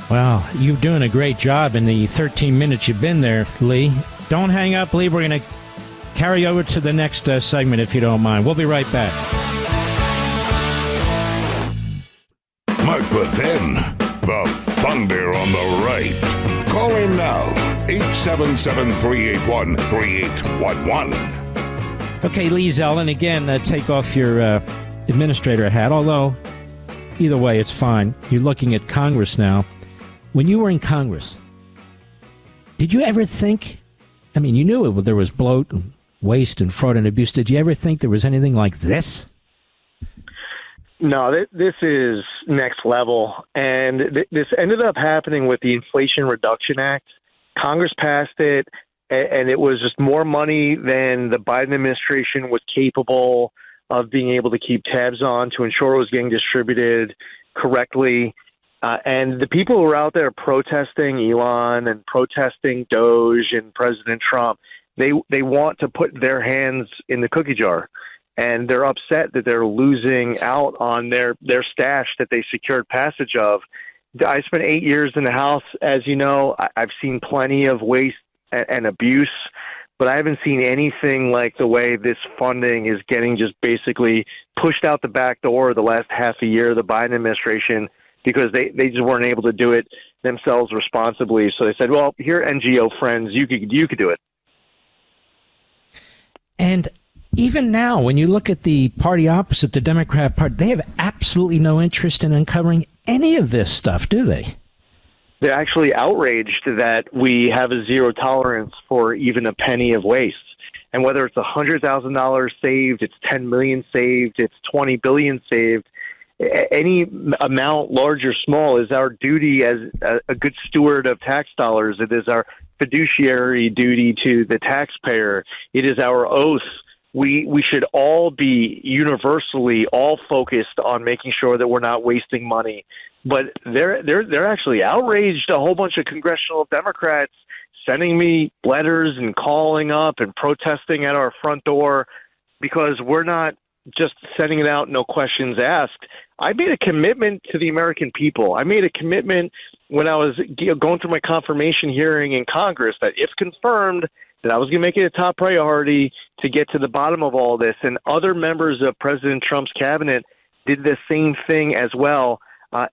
Speaker 1: Well, you're doing a great job in the 13 minutes you've been there, Lee. Don't hang up, Lee. We're going to carry over to the next segment, if you don't mind. We'll be right back.
Speaker 2: Mark the 10, the thunder on the right. Call in now, 877-381-3811.
Speaker 1: Okay, Lee Zeldin, again, take off your administrator hat, although either way, it's fine. You're looking at Congress now. When you were in Congress, did you ever think, I mean, you knew there was bloat and waste and fraud and abuse. Did you ever think there was anything like this?
Speaker 17: No, this is next level. And this ended up happening with the Inflation Reduction Act. Congress passed it, and it was just more money than the Biden administration was capable of being able to keep tabs on to ensure it was getting distributed correctly. And the people who were out there protesting Elon and protesting DOGE and President Trump, they want to put their hands in the cookie jar. And they're upset that they're losing out on their stash that they secured passage of. I spent 8 years in the House. As you know, I've seen plenty of waste and abuse, but I haven't seen anything like the way this funding is getting just basically pushed out the back door the last half a year of the Biden administration because they just weren't able to do it themselves responsibly. So they said, well, here, NGO friends, you could do it.
Speaker 1: And even now, when you look at the party opposite, the Democrat Party, they have absolutely no interest in uncovering any of this stuff, do they?
Speaker 17: They're actually outraged that we have a zero tolerance for even a penny of waste. And whether it's $100,000 saved, it's $10 million saved, it's $20 billion saved, any amount, large or small, is our duty as a good steward of tax dollars. It is our fiduciary duty to the taxpayer. It is our oath. We should all be universally all focused on making sure that we're not wasting money. But they're actually outraged. A whole bunch of congressional Democrats sending me letters and calling up and protesting at our front door because we're not just sending it out, no questions asked. I made a commitment to the American people. I made a commitment when I was going through my confirmation hearing in Congress that if confirmed, that I was going to make it a top priority to get to the bottom of all this. And other members of President Trump's cabinet did the same thing as well.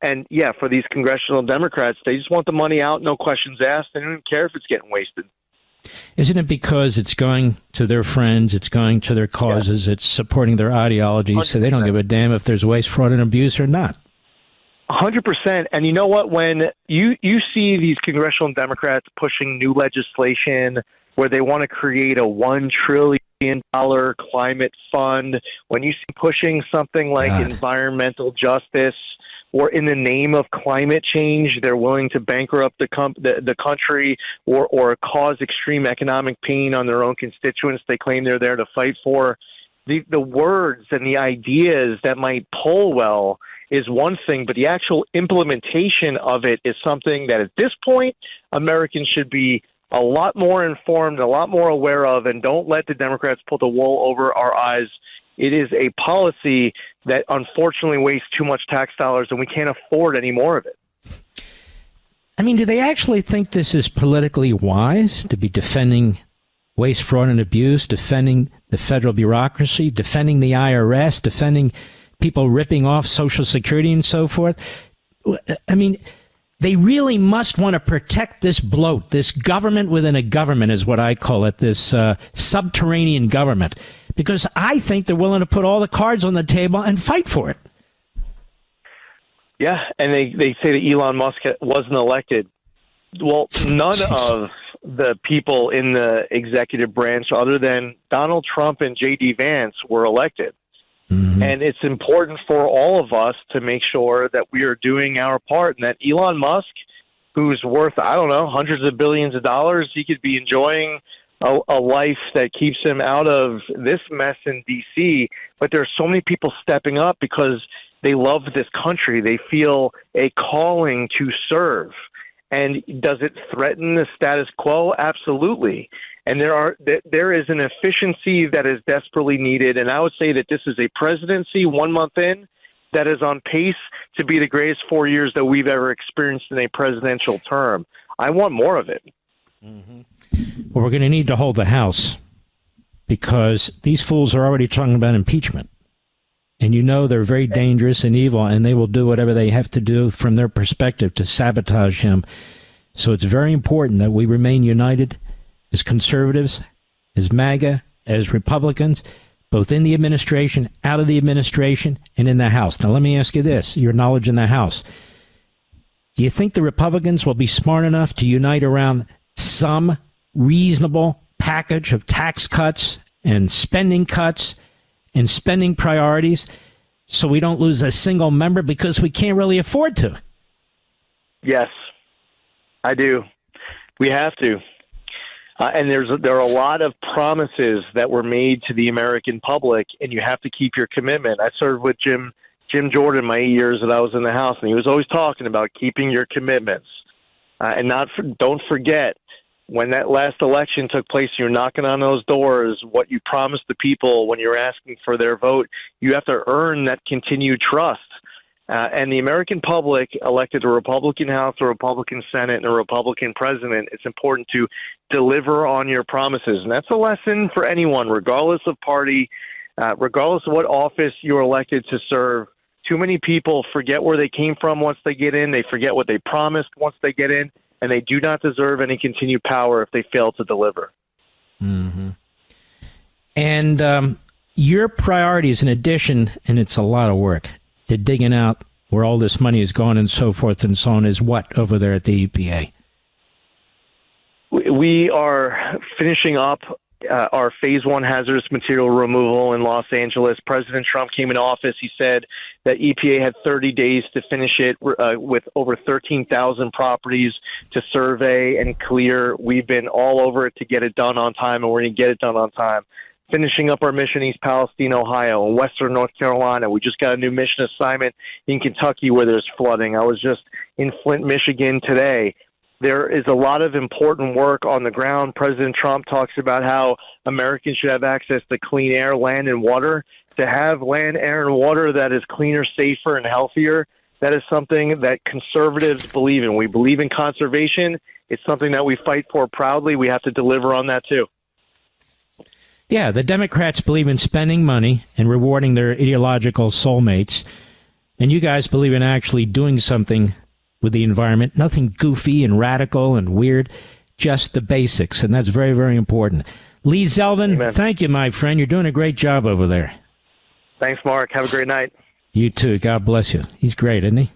Speaker 17: And yeah, for these congressional Democrats, they just want the money out, no questions asked. They don't even care if it's getting wasted.
Speaker 1: Isn't it because it's going to their friends, it's going to their causes, It's supporting their ideologies, 100%. So they don't give a damn if there's waste, fraud, and abuse or not?
Speaker 17: 100%. And you know what? When you see these congressional Democrats pushing new legislation where they want to create a $1 trillion climate fund, when you see pushing something like environmental justice, or in the name of climate change, they're willing to bankrupt the country or cause extreme economic pain on their own constituents they claim they're there to fight for. The words and the ideas that might poll well is one thing, but the actual implementation of it is something that at this point, Americans should be a lot more informed, a lot more aware of, and don't let the Democrats pull the wool over our eyes. It is a policy that unfortunately wastes too much tax dollars, and we can't afford any more of it.
Speaker 1: I mean, do they actually think this is politically wise to be defending waste, fraud, and abuse, defending the federal bureaucracy, defending the IRS, defending people ripping off Social Security and so forth? I mean, they really must want to protect this bloat, this government within a government is what I call it, this subterranean government, because I think they're willing to put all the cards on the table and fight for it.
Speaker 17: Yeah, and they say that Elon Musk wasn't elected. Well, none of the people in the executive branch other than Donald Trump and J.D. Vance were elected. Mm-hmm. And it's important for all of us to make sure that we are doing our part and that Elon Musk, who's worth, I don't know, hundreds of billions of dollars, he could be enjoying a life that keeps him out of this mess in D.C., but there are so many people stepping up because they love this country. They feel a calling to serve. And does it threaten the status quo? Absolutely. And there is an efficiency that is desperately needed. And I would say that this is a presidency 1 month in that is on pace to be the greatest 4 years that we've ever experienced in a presidential term. I want more of it.
Speaker 1: Mm-hmm. Well, we're going to need to hold the House because these fools are already talking about impeachment. And you know they're very dangerous and evil, and they will do whatever they have to do from their perspective to sabotage him. So it's very important that we remain united as conservatives, as MAGA, as Republicans, both in the administration, out of the administration, and in the House. Now, let me ask you this, your knowledge in the House. Do you think the Republicans will be smart enough to unite around some reasonable package of tax cuts and spending cuts and spending priorities so we don't lose a single member, because we can't really afford to?
Speaker 17: Yes, I do. We have to. And there are a lot of promises that were made to the American public, and you have to keep your commitment. I served with Jim Jordan my 8 years that I was in the House, and he was always talking about keeping your commitments. Don't forget, when that last election took place, you're knocking on those doors, what you promised the people when you're asking for their vote, you have to earn that continued trust. And the American public elected a Republican House, a Republican Senate, and a Republican president. It's important to deliver on your promises. And that's a lesson for anyone, regardless of party, regardless of what office you're elected to serve. Too many people forget where they came from once they get in. They forget what they promised once they get in. And they do not deserve any continued power if they fail to deliver.
Speaker 1: Mm-hmm. And your priorities, in addition, and it's a lot of work, to digging out where all this money is going and so forth and so on, is what over there at the EPA?
Speaker 17: We are finishing up our Phase 1 hazardous material removal in Los Angeles. President Trump came into office. He said that EPA had 30 days to finish it with over 13,000 properties to survey and clear. We've been all over it to get it done on time, and we're going to get it done on time. Finishing up our mission in East Palestine, Ohio, and Western North Carolina. We just got a new mission assignment in Kentucky where there's flooding. I was just in Flint, Michigan today. There is a lot of important work on the ground. President Trump talks about how Americans should have access to clean air, land, and water. To have land, air, and water that is cleaner, safer, and healthier, that is something that conservatives believe in. We believe in conservation. It's something that we fight for proudly. We have to deliver on that, too.
Speaker 1: Yeah, the Democrats believe in spending money and rewarding their ideological soulmates. And you guys believe in actually doing something with the environment. Nothing goofy and radical and weird, just the basics. And that's very, very important. Lee Zeldin, Amen. Thank you, my friend. You're doing a great job over there.
Speaker 17: Thanks, Mark. Have a great night.
Speaker 1: You too. God bless you. He's great, isn't he?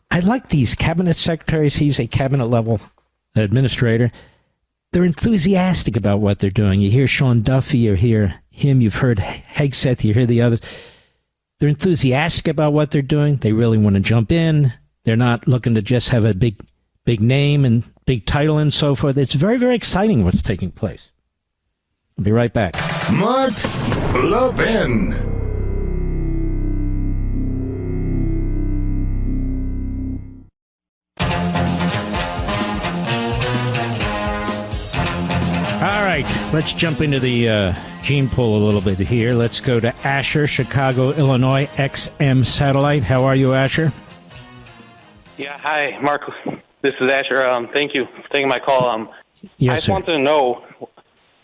Speaker 1: I like these cabinet secretaries. He's a cabinet-level administrator. They're enthusiastic about what they're doing. You hear Sean Duffy, you hear him, you've heard Hegseth, you hear the others. They're enthusiastic about what they're doing. They really want to jump in. They're not looking to just have a big name and big title and so forth. It's very, very exciting what's taking place. I'll be right back.
Speaker 2: Mark Levin.
Speaker 1: All right, let's jump into the gene pool a little bit here. Let's go to Asher, Chicago, Illinois, XM Satellite. How are you, Asher?
Speaker 18: Yeah, hi, Mark. This is Asher. Thank you for taking my call.
Speaker 1: Yes,
Speaker 18: I just
Speaker 1: sir.
Speaker 18: wanted to know.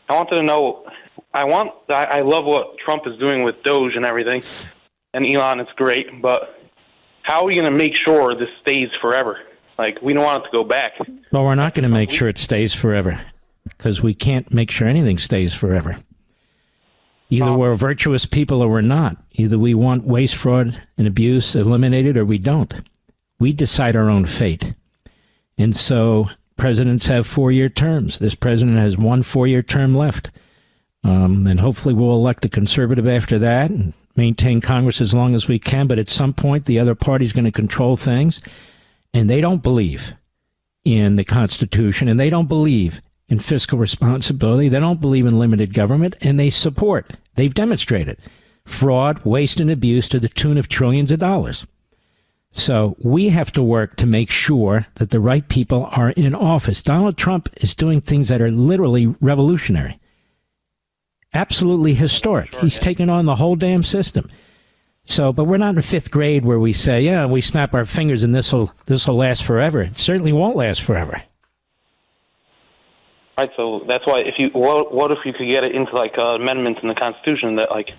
Speaker 18: I love what Trump is doing with DOGE and everything, and Elon is great. But how are we going to make sure this stays forever? Like, we don't want it to go back.
Speaker 1: Well, we're not going to make sure it stays forever, because we can't make sure anything stays forever. Either we're virtuous people or we're not. Either we want waste, fraud, and abuse eliminated or we don't. We decide our own fate. And so presidents have 4-year terms. This president has one 4-year term left. And hopefully we'll elect a conservative after that and maintain Congress as long as we can. But at some point, the other party's going to control things. And they don't believe in the Constitution, and they don't believe in fiscal responsibility. They don't believe in limited government, and they support, they've demonstrated, fraud, waste, and abuse to the tune of trillions of dollars. So we have to work to make sure that the right people are in office. Donald Trump is doing things that are literally revolutionary, absolutely historic. Sure, he's taken on the whole damn system. So, but we're not in 5th grade where we say, yeah, we snap our fingers and this will last forever. It certainly won't last forever.
Speaker 18: Right, so that's why what if you could get it into like amendments in the Constitution that like.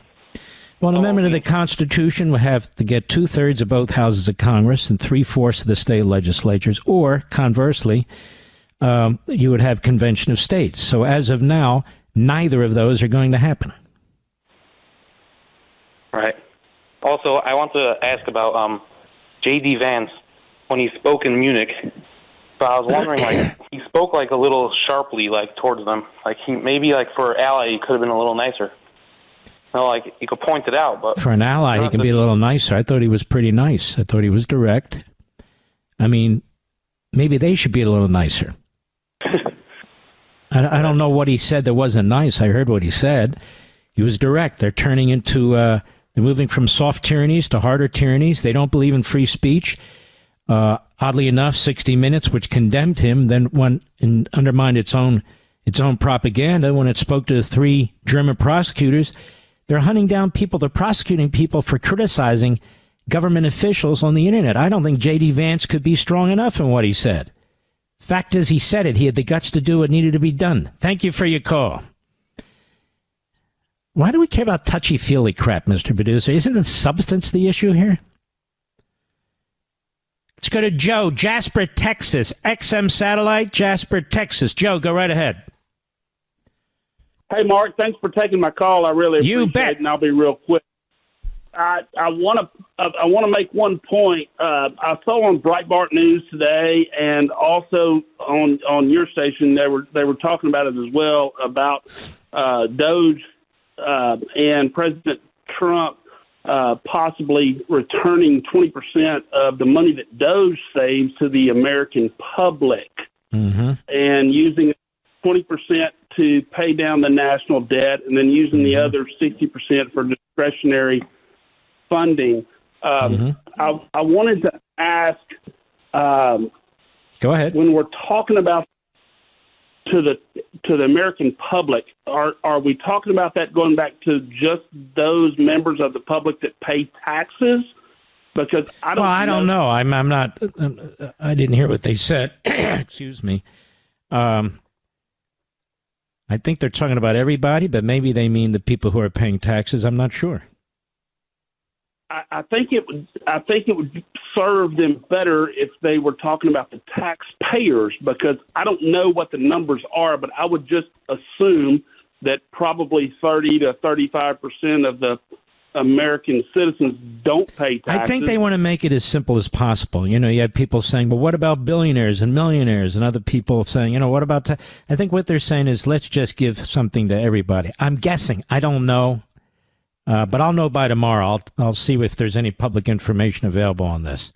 Speaker 1: Well, an amendment of the Constitution would have to get 2/3 of both houses of Congress and 3/4 of the state legislatures, or conversely, you would have convention of states. So as of now, neither of those are going to happen.
Speaker 18: Right. Also, I want to ask about J.D. Vance when he spoke in Munich. So I was wondering, like, he spoke like a little sharply, like towards them. Like he maybe, like for ally, he could have been a little nicer. No, like you could point it out, but
Speaker 1: for an ally, he can be a little nicer. I thought he was pretty nice. I thought he was direct. I mean, maybe they should be a little nicer. I don't know what he said that wasn't nice. I heard what he said. He was direct. They're turning into, they're moving from soft tyrannies to harder tyrannies. They don't believe in free speech. Oddly enough, 60 Minutes, which condemned him, then went and undermined its own propaganda when it spoke to the 3 German prosecutors. They're hunting down people. They're prosecuting people for criticizing government officials on the internet. I don't think J.D. Vance could be strong enough in what he said. Fact is, he said it. He had the guts to do what needed to be done. Thank you for your call. Why do we care about touchy-feely crap, Mr. Producer? Isn't the substance the issue here? Let's go to Joe, Jasper, Texas. XM Satellite, Jasper, Texas. Joe, go right ahead.
Speaker 19: Hey, Mark, thanks for taking my call. I really appreciate it, and I'll be real quick. I want to make one point. I saw on Breitbart News today, and also on your station, they were talking about it as well, about DOGE and President Trump possibly returning 20% of the money that DOGE saves to the American public, and using 20% to pay down the national debt, and then using the other 60% for discretionary funding. I wanted to ask.
Speaker 1: Go ahead.
Speaker 19: When we're talking about to the American public, are we talking about that going back to just those members of the public that pay taxes? Because I don't
Speaker 1: know. I'm not. I didn't hear what they said. Excuse me. I think they're talking about everybody, but maybe they mean the people who are paying taxes. I'm not sure.
Speaker 19: I think it would serve them better if they were talking about the taxpayers, because I don't know what the numbers are, but I would just assume that probably 30 to 35% of the American citizens don't pay taxes.
Speaker 1: I think they want to make it as simple as possible. You know, you have people saying, well, what about billionaires and millionaires? And other people saying, you know, what about... I think what they're saying is, let's just give something to everybody. I'm guessing. I don't know. But I'll know by tomorrow. I'll see if there's any public information available on this.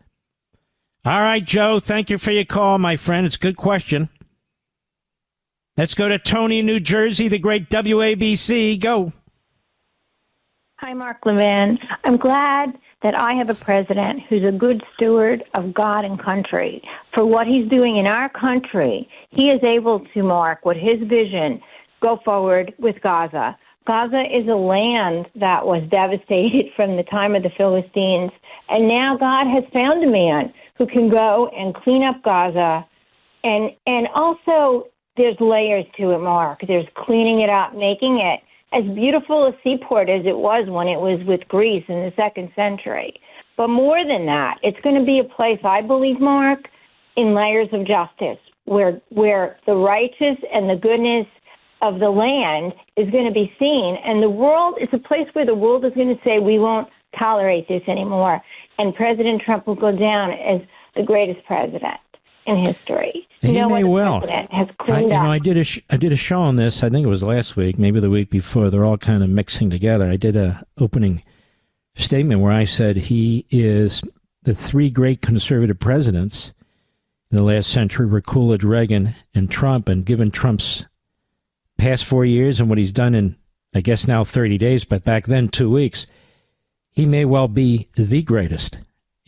Speaker 1: All right, Joe, thank you for your call, my friend. It's a good question. Let's go to Tony, New Jersey, the great WABC. Go.
Speaker 20: Hi, Mark Levin. I'm glad that I have a president who's a good steward of God and country. For what he's doing in our country, he is able to, Mark, with his vision, go forward with Gaza. Gaza is a land that was devastated from the time of the Philistines, and now God has found a man who can go and clean up Gaza. And also, there's layers to it, Mark. There's cleaning it up, making it as beautiful a seaport as it was when it was with Greece in the 2nd century. But more than that, it's going to be a place, I believe, Mark, in layers of justice, where the righteous and the goodness of the land is going to be seen. And the world is a place where the world is going to say, we won't tolerate this anymore. And President Trump will go down as the greatest president in history.
Speaker 1: He may well.
Speaker 20: Has cleaned up.
Speaker 1: I did a show on this. I think it was last week, maybe the week before. They're all kind of mixing together. I did a opening statement where I said he is the 3 great conservative presidents in the last century were Coolidge, Reagan, and Trump. And given Trump's past 4 years and what he's done in, I guess now 30 days, but back then 2 weeks, he may well be the greatest.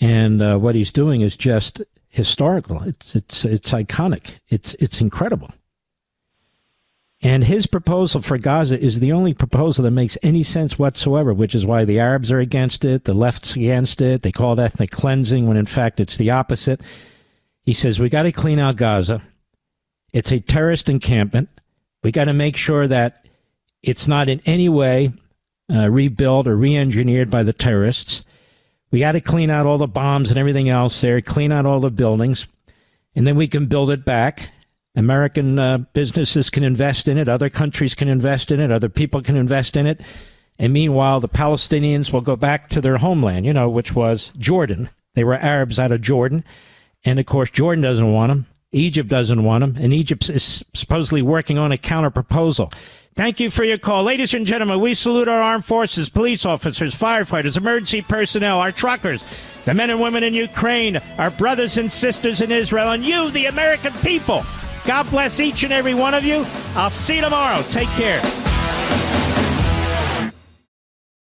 Speaker 1: And what he's doing is just historical. It's iconic. It's incredible. And his proposal for Gaza is the only proposal that makes any sense whatsoever, which is why the Arabs are against it, the left's against it. They call it ethnic cleansing when in fact it's the opposite. He says we got to clean out Gaza. It's a terrorist encampment. We got to make sure that it's not in any way rebuilt or re-engineered by the terrorists. We got to clean out all the bombs and everything else there, clean out all the buildings, and then we can build it back. American businesses can invest in it. Other countries can invest in it. Other people can invest in it. And meanwhile, the Palestinians will go back to their homeland, which was Jordan. They were Arabs out of Jordan. And, of course, Jordan doesn't want them. Egypt doesn't want them. And Egypt is supposedly working on a counter-proposal. Thank you for your call. Ladies and gentlemen, we salute our armed forces, police officers, firefighters, emergency personnel, our truckers, the men and women in Ukraine, our brothers and sisters in Israel, and you, the American people. God bless each and every one of you. I'll see you tomorrow. Take care.